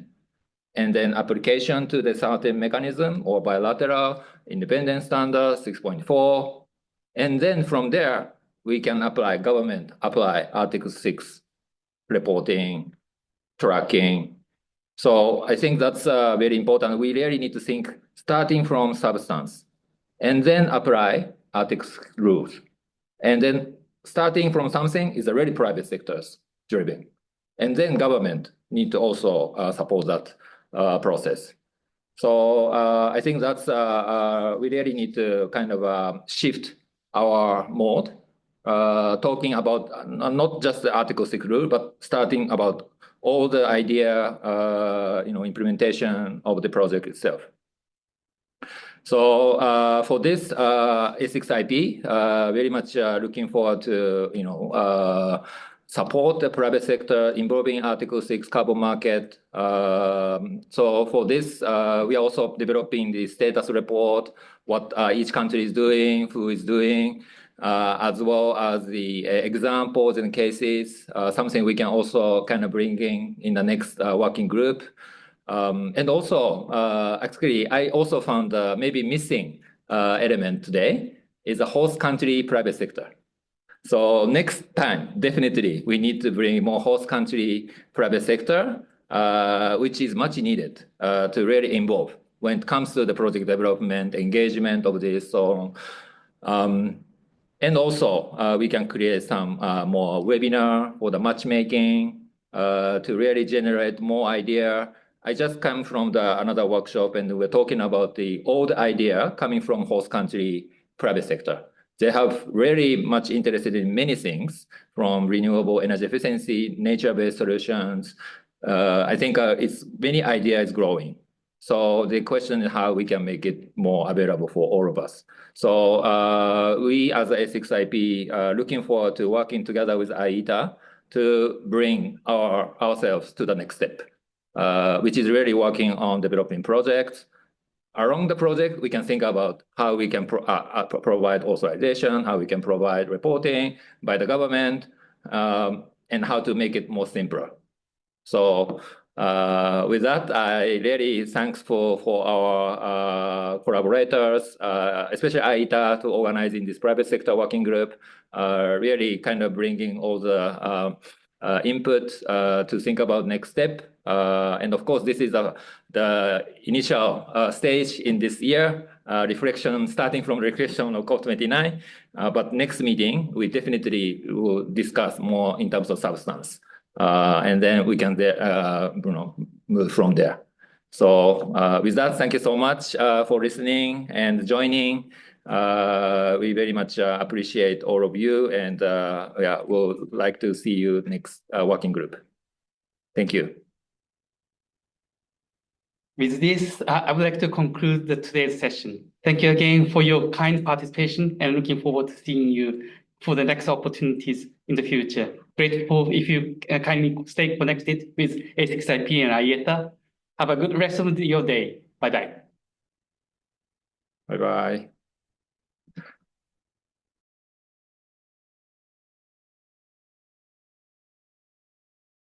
and then application to the certain mechanism or bilateral independent standard 6.4. And then from there, we can apply Article 6 reporting, tracking. So I think that's very important. We really need to think starting from substance, and then apply Article 6 rules. And then starting from something is already private sectors driven. And then government need to also support that process. So I think that's, we really need to kind of shift our mode, talking about not just the Article 6 rule, but starting about all the idea, implementation of the project itself. So for this A6IP, very much looking forward to support the private sector involving Article 6 carbon market. So for this, we are also developing the status report, what each country is doing, who is doing, as well as the examples and cases, something we can also kind of bring in the next working group. And also, actually, I also found maybe missing element today is the host country private sector. So next time, definitely, we need to bring more host country private sector, which is much needed to really involve when it comes to the project development, engagement of this. So, and also, we can create some more webinar for the matchmaking to really generate more idea. I just come from another workshop, and we're talking about the old idea coming from host country private sector. They have really much interested in many things, from renewable energy efficiency, nature-based solutions. I think it's many ideas growing. So the question is how we can make it more available for all of us. So we as A6IP are looking forward to working together with IETA to bring ourselves to the next step, which is really working on developing projects. Along the project, we can think about how we can provide authorization, how we can provide reporting by the government, and how to make it more simpler. So with that, I really thanks for our collaborators, especially IETA, to organizing this private sector working group, really kind of bringing all the input to think about next step. And of course, this is the initial stage in this year, reflection, starting from reflection of COP29. But next meeting, we definitely will discuss more in terms of substance. And then we can move from there. So with that, thank you so much for listening and joining. We very much appreciate all of you, and yeah, we'll like to see you next working group. Thank you. With this, I would like to conclude today's session. Thank you again for your kind participation, and looking forward to seeing you for the next opportunities in the future. Grateful if you kindly stay connected with A6IP and IETA. Have a good rest of your day. Bye-bye. Bye-bye.